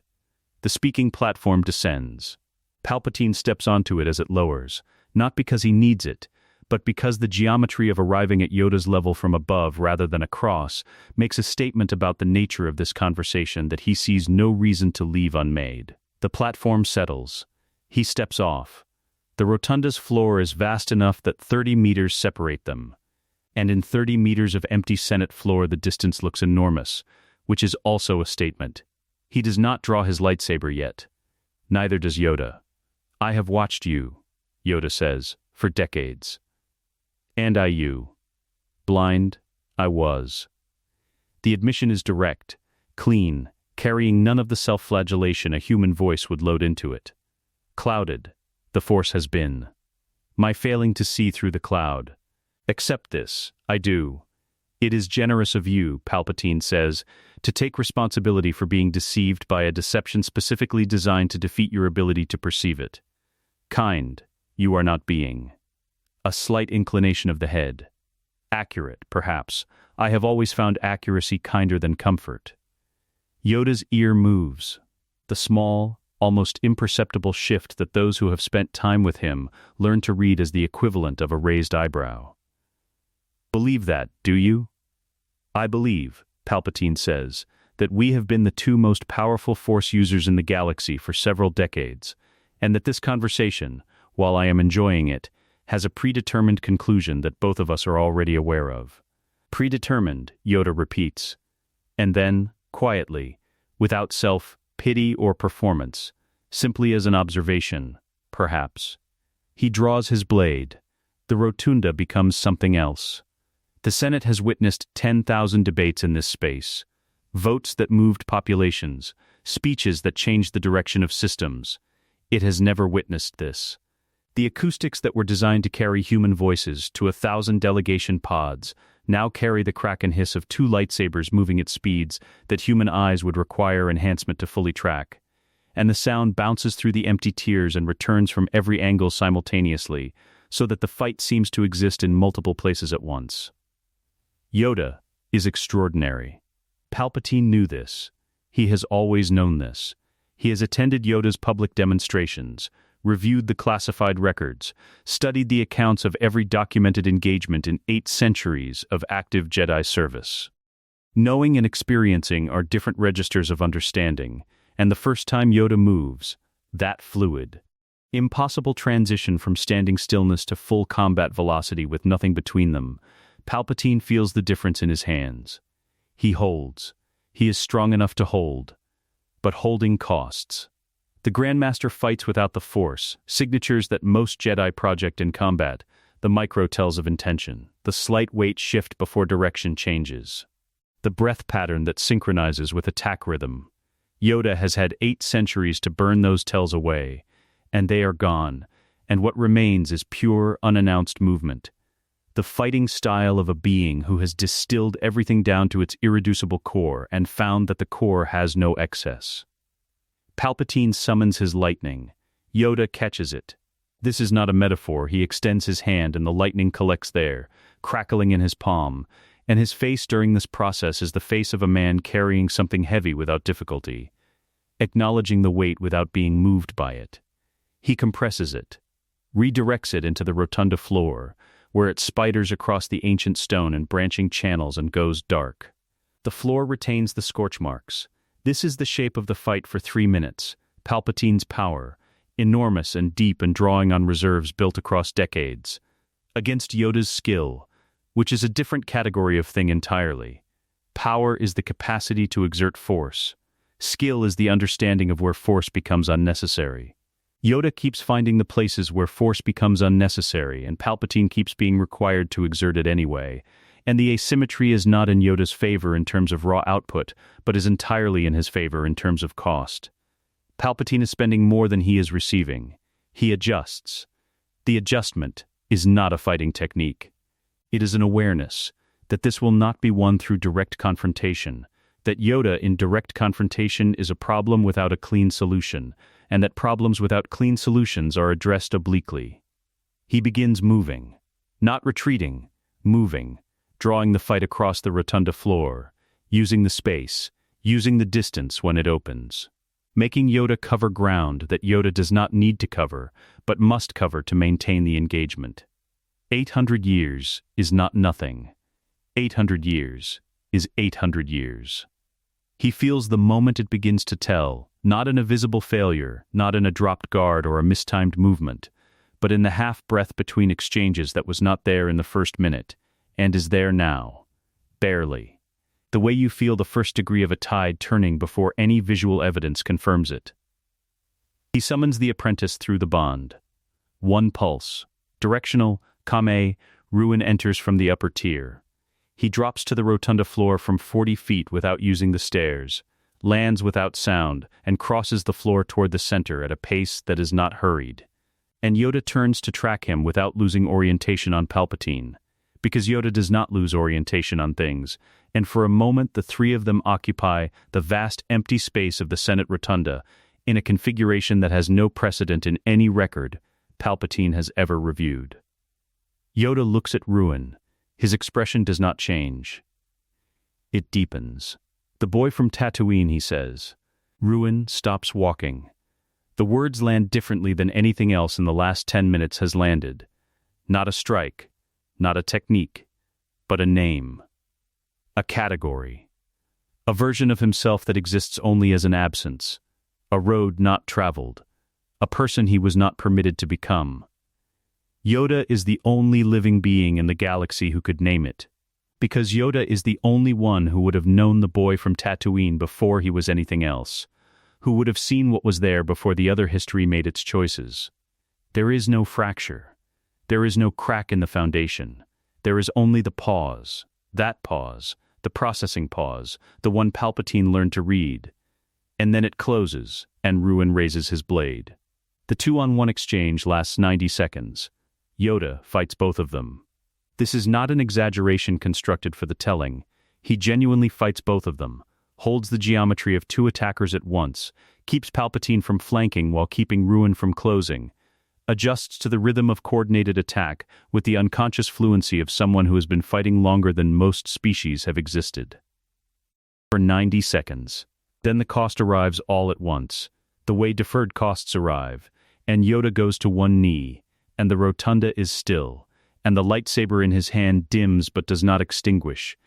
The speaking platform descends. Palpatine steps onto it as it lowers, not because he needs it, but because the geometry of arriving at Yoda's level from above rather than across makes a statement about the nature of this conversation that he sees no reason to leave unmade. The platform settles. He steps off. The rotunda's floor is vast enough that 30 meters separate them. And in 30 meters of empty Senate floor the distance looks enormous, which is also a statement. He does not draw his lightsaber yet. Neither does Yoda. "I have watched you," Yoda says, "for decades. And you. Blind, I was." The admission is direct, clean, carrying none of the self-flagellation a human voice would load into it. Clouded, the Force has been. My failing to see through the cloud. Accept this, I do. It is generous of you, Palpatine says, to take responsibility for being deceived by a deception specifically designed to defeat your ability to perceive it. Kind, you are not being. A slight inclination of the head. Accurate, perhaps. I have always found accuracy kinder than comfort. Yoda's ear moves. The small, almost imperceptible shift that those who have spent time with him learn to read as the equivalent of a raised eyebrow. Believe that, do you? I believe, Palpatine says, that we have been the two most powerful Force users in the galaxy for several decades, and that this conversation, while I am enjoying it, has a predetermined conclusion that both of us are already aware of. Predetermined, Yoda repeats. And then, quietly, without self-pity or performance, simply as an observation, perhaps. He draws his blade. The rotunda becomes something else. The Senate has witnessed 10,000 debates in this space. Votes that moved populations, speeches that changed the direction of systems. It has never witnessed this. The acoustics that were designed to carry human voices to 1,000 delegation pods now carry the crack and hiss of two lightsabers moving at speeds that human eyes would require enhancement to fully track. And the sound bounces through the empty tiers and returns from every angle simultaneously, so that the fight seems to exist in multiple places at once. Yoda is extraordinary. Palpatine knew this. He has always known this. He has attended Yoda's public demonstrations, reviewed the classified records, studied the accounts of every documented engagement in 8 centuries of active Jedi service. Knowing and experiencing are different registers of understanding, and the first time Yoda moves, that fluid. Impossible transition from standing stillness to full combat velocity with nothing between them. Palpatine feels the difference in his hands. He holds. He is strong enough to hold. But holding costs. The Grandmaster fights without the Force, signatures that most Jedi project in combat, the micro tells of intention, the slight weight shift before direction changes. The breath pattern that synchronizes with attack rhythm. Yoda has had 8 centuries to burn those tells away, and they are gone, and what remains is pure, unannounced movement. The fighting style of a being who has distilled everything down to its irreducible core and found that the core has no excess. Palpatine summons his lightning. Yoda catches it. This is not a metaphor. He extends his hand and the lightning collects there, crackling in his palm, and his face during this process is the face of a man carrying something heavy without difficulty, acknowledging the weight without being moved by it. He compresses it, redirects it into the rotunda floor, where it spiders across the ancient stone in branching channels and goes dark. The floor retains the scorch marks. This is the shape of the fight for 3 minutes. Palpatine's power, enormous and deep and drawing on reserves built across decades, against Yoda's skill, which is a different category of thing entirely. Power is the capacity to exert force. Skill is the understanding of where force becomes unnecessary. Yoda keeps finding the places where force becomes unnecessary, and Palpatine keeps being required to exert it anyway, and the asymmetry is not in Yoda's favor in terms of raw output, but is entirely in his favor in terms of cost. Palpatine is spending more than he is receiving. He adjusts. The adjustment is not a fighting technique. It is an awareness that this will not be won through direct confrontation, that Yoda in direct confrontation is a problem without a clean solution, and that problems without clean solutions are addressed obliquely. He begins moving, not retreating, moving, drawing the fight across the rotunda floor, using the space, using the distance when it opens, making Yoda cover ground that Yoda does not need to cover, but must cover to maintain the engagement. 800 years is not nothing. 800 years is 800 years. He feels the moment it begins to tell, not in a visible failure, not in a dropped guard or a mistimed movement, but in the half-breath between exchanges that was not there in the first minute, and is there now. Barely. The way you feel the first degree of a tide turning before any visual evidence confirms it. He summons the apprentice through the bond. One pulse. Directional, Kame, ruin enters from the upper tier. He drops to the rotunda floor from 40 feet without using the stairs, lands without sound, and crosses the floor toward the center at a pace that is not hurried. And Yoda turns to track him without losing orientation on Palpatine, because Yoda does not lose orientation on things, and for a moment the three of them occupy the vast empty space of the Senate Rotunda in a configuration that has no precedent in any record Palpatine has ever reviewed. Yoda looks at ruin. His expression does not change. It deepens. The boy from Tatooine, he says. Ruin stops walking. The words land differently than anything else in the last 10 minutes has landed. Not a strike, not a technique, but a name. A category. A version of himself that exists only as an absence. A road not traveled. A person he was not permitted to become. Yoda is the only living being in the galaxy who could name it. Because Yoda is the only one who would have known the boy from Tatooine before he was anything else, who would have seen what was there before the other history made its choices. There is no fracture. There is no crack in the foundation. There is only the pause, that pause, the processing pause, the one Palpatine learned to read. And then it closes, and Ruin raises his blade. The 2-on-1 exchange lasts 90 seconds. Yoda fights both of them. This is not an exaggeration constructed for the telling. He genuinely fights both of them, holds the geometry of two attackers at once, keeps Palpatine from flanking while keeping Ruin from closing, adjusts to the rhythm of coordinated attack with the unconscious fluency of someone who has been fighting longer than most species have existed. For 90 seconds. Then the cost arrives all at once, the way deferred costs arrive, and Yoda goes to one knee, and the rotunda is still, and the lightsaber in his hand dims but does not extinguish,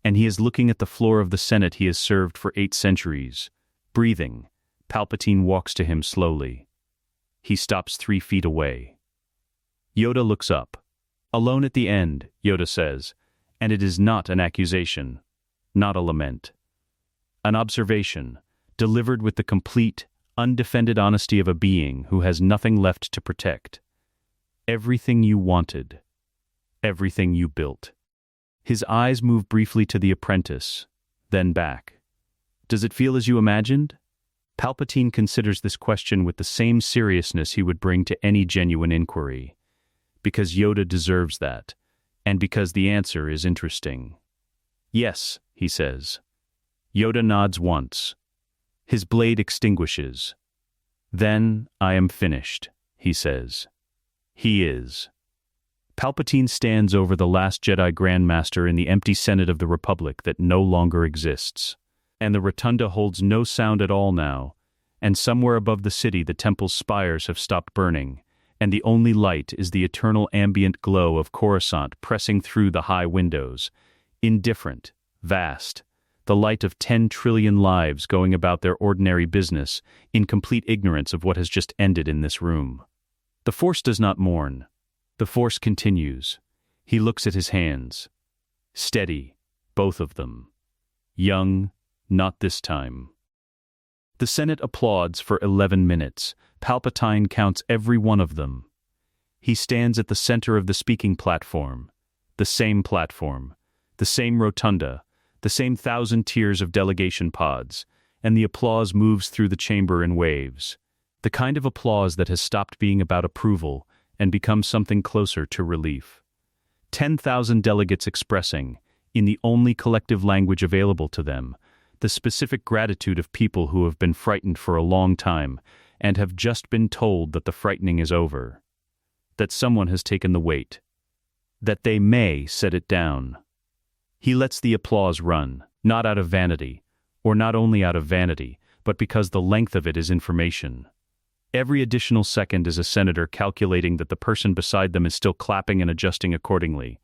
and he is looking at the floor of the Senate he has served for 8 centuries. Breathing, Palpatine walks to him slowly. He stops 3 feet away. Yoda looks up. Alone at the end, Yoda says, and it is not an accusation, not a lament. An observation, delivered with the complete, undefended honesty of a being who has nothing left to protect. Everything you wanted. Everything you built. His eyes move briefly to the apprentice, then back. Does it feel as you imagined? Palpatine considers this question with the same seriousness he would bring to any genuine inquiry. Because Yoda deserves that, and because the answer is interesting. Yes, he says. Yoda nods once. His blade extinguishes. Then I am finished, he says. He is. Palpatine stands over the last Jedi Grandmaster in the empty Senate of the Republic that no longer exists. And the rotunda holds no sound at all now, and somewhere above the city the temple's spires have stopped burning, and the only light is the eternal ambient glow of Coruscant pressing through the high windows, indifferent, vast, the light of 10 trillion lives going about their ordinary business, in complete ignorance of what has just ended in this room. The Force does not mourn. The Force continues. He looks at his hands. Steady, both of them. Young, not this time. The Senate applauds for 11 minutes. Palpatine counts every one of them. He stands at the center of the speaking platform. The same rotunda, the same 1,000 tiers of delegation pods, and the applause moves through the chamber in waves. The kind of applause that has stopped being about approval and become something closer to relief. 10,000 delegates expressing, in the only collective language available to them, the specific gratitude of people who have been frightened for a long time and have just been told that the frightening is over. That someone has taken the weight. That they may set it down. He lets the applause run, not out of vanity, or not only out of vanity, but because the length of it is information. Every additional second is a senator calculating that the person beside them is still clapping and adjusting accordingly.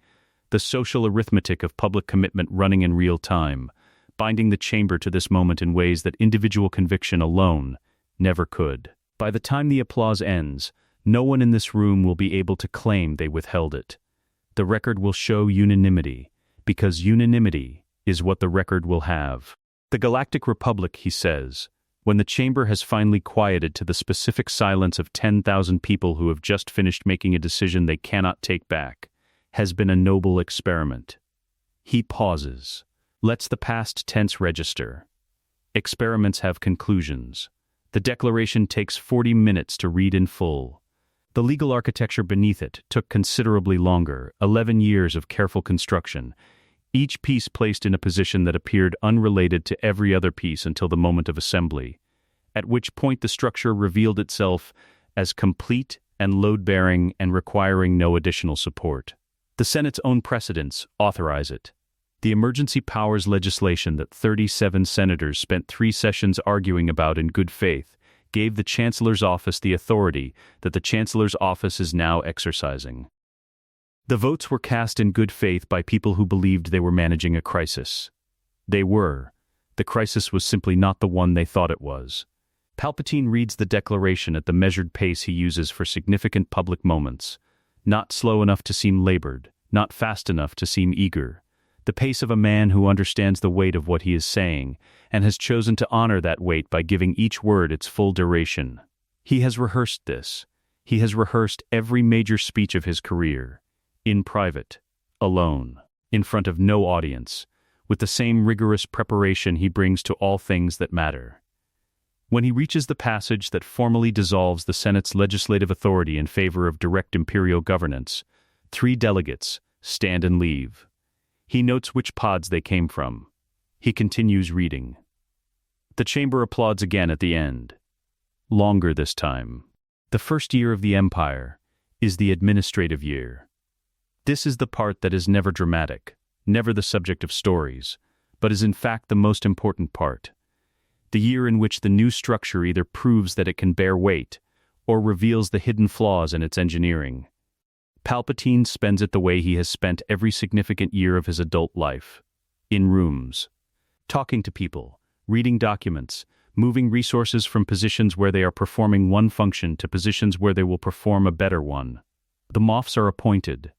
The social arithmetic of public commitment running in real time, binding the chamber to this moment in ways that individual conviction alone never could. By the time the applause ends, no one in this room will be able to claim they withheld it. The record will show unanimity, because unanimity is what the record will have. The Galactic Republic, he says, when the chamber has finally quieted to the specific silence of 10,000 people who have just finished making a decision they cannot take back, has been a noble experiment. He pauses, lets the past tense register. Experiments have conclusions. The declaration takes 40 minutes to read in full. The legal architecture beneath it took considerably longer, 11 years of careful construction, each piece placed in a position that appeared unrelated to every other piece until the moment of assembly, at which point the structure revealed itself as complete and load-bearing and requiring no additional support. The Senate's own precedents authorize it. The emergency powers legislation that 37 senators spent 3 sessions arguing about in good faith gave the Chancellor's office the authority that the Chancellor's office is now exercising. The votes were cast in good faith by people who believed they were managing a crisis. They were. The crisis was simply not the one they thought it was. Palpatine reads the declaration at the measured pace he uses for significant public moments. Not slow enough to seem labored, not fast enough to seem eager. The pace of a man who understands the weight of what he is saying, and has chosen to honor that weight by giving each word its full duration. He has rehearsed this. He has rehearsed every major speech of his career. In private, alone, in front of no audience, with the same rigorous preparation he brings to all things that matter. When he reaches the passage that formally dissolves the Senate's legislative authority in favor of direct imperial governance, 3 delegates stand and leave. He notes which pods they came from. He continues reading. The chamber applauds again at the end. Longer this time. The first year of the Empire is the administrative year. This is the part that is never dramatic, never the subject of stories, but is in fact the most important part. The year in which the new structure either proves that it can bear weight, or reveals the hidden flaws in its engineering. Palpatine spends it the way he has spent every significant year of his adult life. In rooms. Talking to people, reading documents, moving resources from positions where they are performing one function to positions where they will perform a better one. The Moffs are appointed.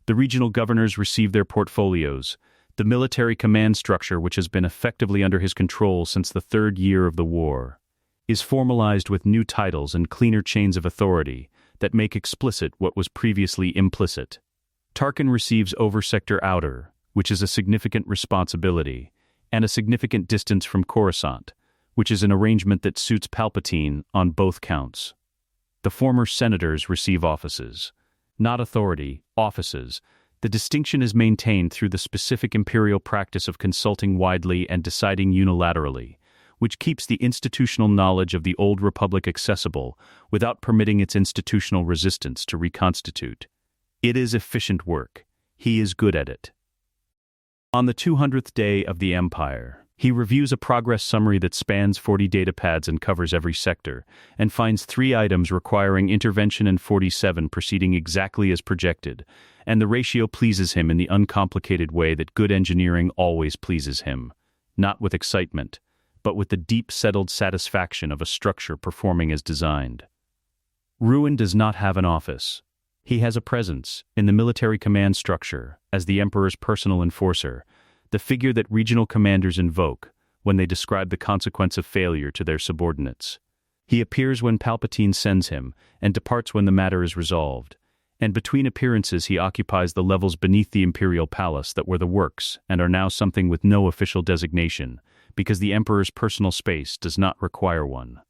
The regional governors receive their portfolios. The military command structure, which has been effectively under his control since the 3rd year of the war, is formalized with new titles and cleaner chains of authority that make explicit what was previously implicit. Tarkin receives Oversector Outer, which is a significant responsibility, and a significant distance from Coruscant, which is an arrangement that suits Palpatine on both counts. The former senators receive offices. Not authority, offices. The distinction is maintained through the specific imperial practice of consulting widely and deciding unilaterally, which keeps the institutional knowledge of the Old Republic accessible without permitting its institutional resistance to reconstitute. It is efficient work. He is good at it. On the 200th day of the Empire, he reviews a progress summary that spans 40 datapads and covers every sector, and finds 3 items requiring intervention and 47 proceeding exactly as projected, and the ratio pleases him in the uncomplicated way that good engineering always pleases him, not with excitement, but with the deep settled satisfaction of a structure performing as designed. Ruin does not have an office. He has a presence in the military command structure as the Emperor's personal enforcer, the figure that regional commanders invoke when they describe the consequence of failure to their subordinates. He appears when Palpatine sends him and departs when the matter is resolved, and between appearances he occupies the levels beneath the Imperial Palace that were the works and are now something with no official designation, because the Emperor's personal space does not require one.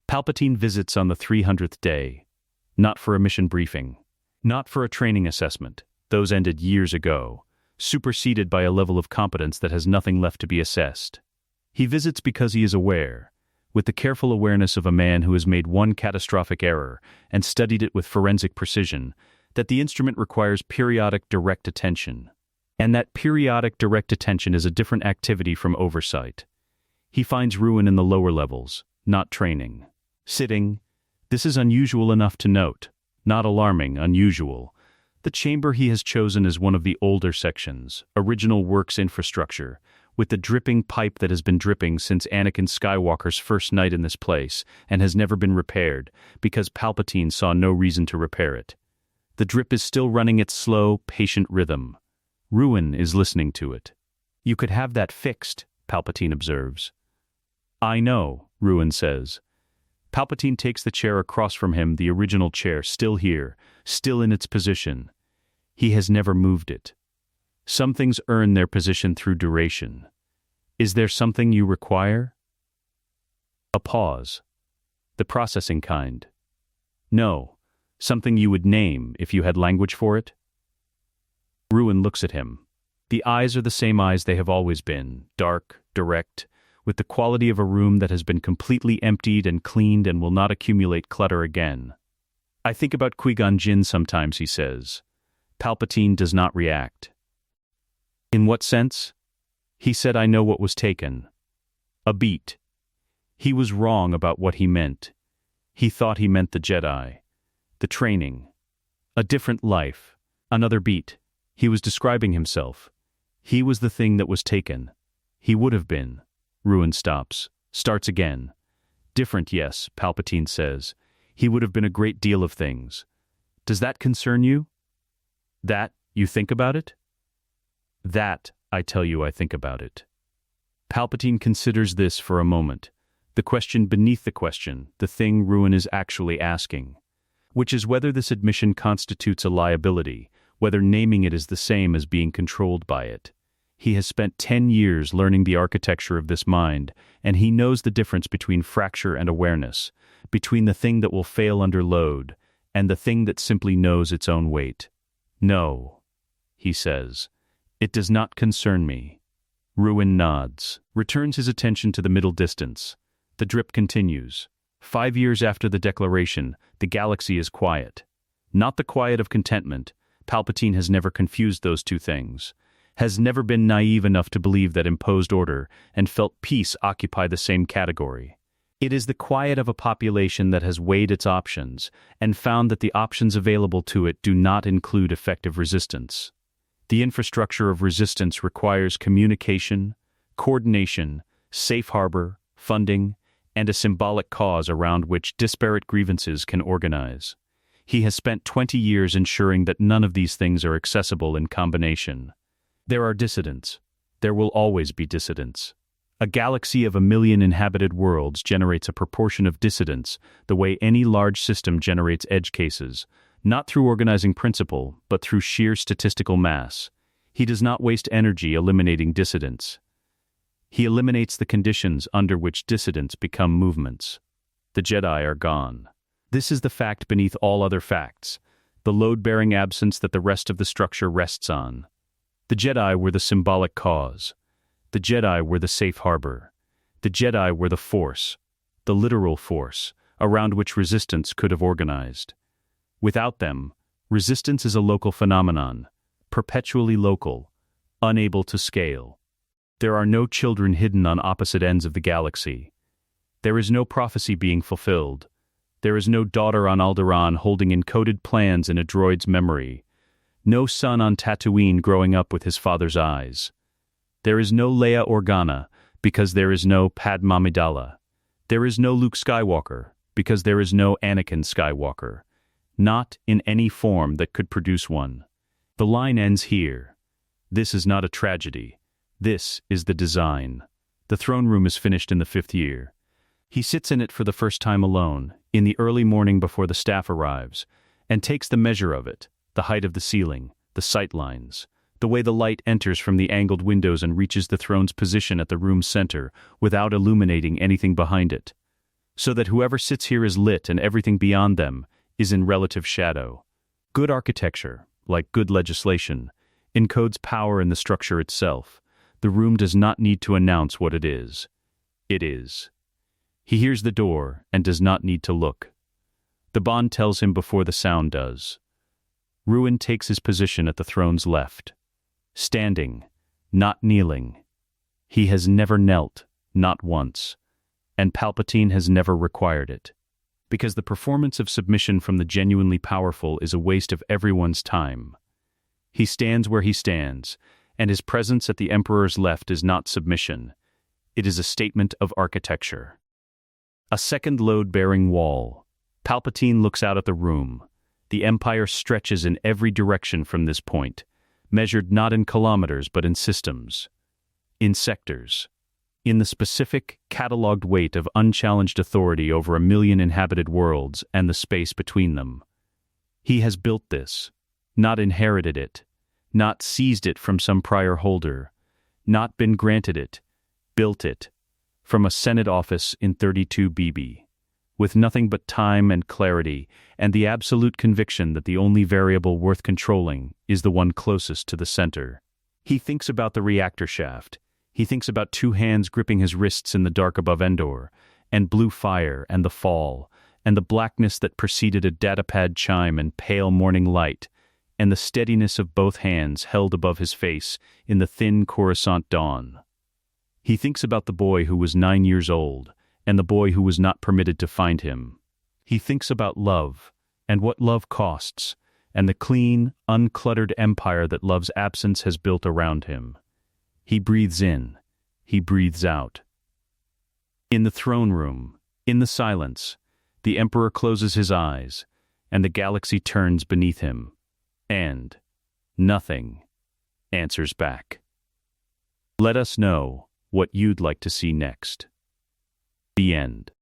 Palpatine visits on the 300th day, not for a mission briefing, not for a training assessment, those ended years ago, superseded by a level of competence that has nothing left to be assessed. He visits because he is aware, with the careful awareness of a man who has made one catastrophic error and studied it with forensic precision, that the instrument requires periodic direct attention. And that periodic direct attention is a different activity from oversight. He finds ruin in the lower levels, not training. Sitting, this is unusual enough to note, not alarming, unusual. The chamber he has chosen is one of the older sections, original works infrastructure, with the dripping pipe that has been dripping since Anakin Skywalker's first night in this place and has never been repaired, because Palpatine saw no reason to repair it. The drip is still running its slow, patient rhythm. Ruin is listening to it. You could have that fixed, Palpatine observes. I know, Ruin says. Palpatine takes the chair across from him, the original chair, still here, still in its position. He has never moved it. Some things earn their position through duration. Is there something you require? A pause. The processing kind. No, something you would name if you had language for it? Ruin looks at him. The eyes are the same eyes they have always been, dark, direct, with the quality of a room that has been completely emptied and cleaned and will not accumulate clutter again. I think about Qui-Gon Jinn sometimes, he says. Palpatine does not react. In what sense? He said, I know what was taken. A beat. He was wrong about what he meant. He thought he meant the Jedi. The training. A different life. Another beat. He was describing himself. He was the thing that was taken. He would have been. Ruin stops. Starts again. Different, yes, Palpatine says. He would have been a great deal of things. Does that concern you? That, you think about it? That, I tell you, I think about it. Palpatine considers this for a moment. The question beneath the question, the thing Ruin is actually asking. Which is whether this admission constitutes a liability, whether naming it is the same as being controlled by it. He has spent 10 years learning the architecture of this mind, and he knows the difference between fracture and awareness, between the thing that will fail under load, and the thing that simply knows its own weight. No, he says. It does not concern me. Ruin nods, returns his attention to the middle distance. The drip continues. 5 years after the declaration, the galaxy is quiet. Not the quiet of contentment. Palpatine has never confused those two things. Has never been naive enough to believe that imposed order and felt peace occupy the same category. It is the quiet of a population that has weighed its options and found that the options available to it do not include effective resistance. The infrastructure of resistance requires communication, coordination, safe harbor, funding, and a symbolic cause around which disparate grievances can organize. He has spent 20 years ensuring that none of these things are accessible in combination. There are dissidents. There will always be dissidents. A galaxy of 1 million inhabited worlds generates a proportion of dissidents the way any large system generates edge cases, not through organizing principle, but through sheer statistical mass. He does not waste energy eliminating dissidents. He eliminates the conditions under which dissidents become movements. The Jedi are gone. This is the fact beneath all other facts, the load-bearing absence that the rest of the structure rests on. The Jedi were the symbolic cause. The Jedi were the safe harbor. The Jedi were the force, the literal force, around which resistance could have organized. Without them, resistance is a local phenomenon, perpetually local, unable to scale. There are no children hidden on opposite ends of the galaxy. There is no prophecy being fulfilled. There is no daughter on Alderaan holding encoded plans in a droid's memory. No son on Tatooine growing up with his father's eyes. There is no Leia Organa, because there is no Padme Amidala. There is no Luke Skywalker, because there is no Anakin Skywalker. Not in any form that could produce one. The line ends here. This is not a tragedy. This is the design. The throne room is finished in the 5th year. He sits in it for the first time alone, in the early morning before the staff arrives, and takes the measure of it. The height of the ceiling, the sight lines, the way the light enters from the angled windows and reaches the throne's position at the room's center without illuminating anything behind it. So that whoever sits here is lit and everything beyond them is in relative shadow. Good architecture, like good legislation, encodes power in the structure itself. The room does not need to announce what it is. It is. He hears the door and does not need to look. The bond tells him before the sound does. Ruin takes his position at the throne's left. Standing, not kneeling. He has never knelt, not once. And Palpatine has never required it. Because the performance of submission from the genuinely powerful is a waste of everyone's time. He stands where he stands, and his presence at the Emperor's left is not submission. It is a statement of architecture. A second load-bearing wall. Palpatine looks out at the room. The Empire stretches in every direction from this point, measured not in kilometers but in systems, in sectors, in the specific, catalogued weight of unchallenged authority over 1 million inhabited worlds and the space between them. He has built this, not inherited it, not seized it from some prior holder, not been granted it, built it, from a Senate office in 32 BB. With nothing but time and clarity, and the absolute conviction that the only variable worth controlling is the one closest to the center. He thinks about the reactor shaft. He thinks about 2 hands gripping his wrists in the dark above Endor, and blue fire and the fall, and the blackness that preceded a datapad chime and pale morning light, and the steadiness of both hands held above his face in the thin Coruscant dawn. He thinks about the boy who was 9 years old, and the boy who was not permitted to find him. He thinks about love, and what love costs, and the clean, uncluttered empire that love's absence has built around him. He breathes in, he breathes out. In the throne room, in the silence, the Emperor closes his eyes, and the galaxy turns beneath him. And nothing answers back. Let us know what you'd like to see next. The end.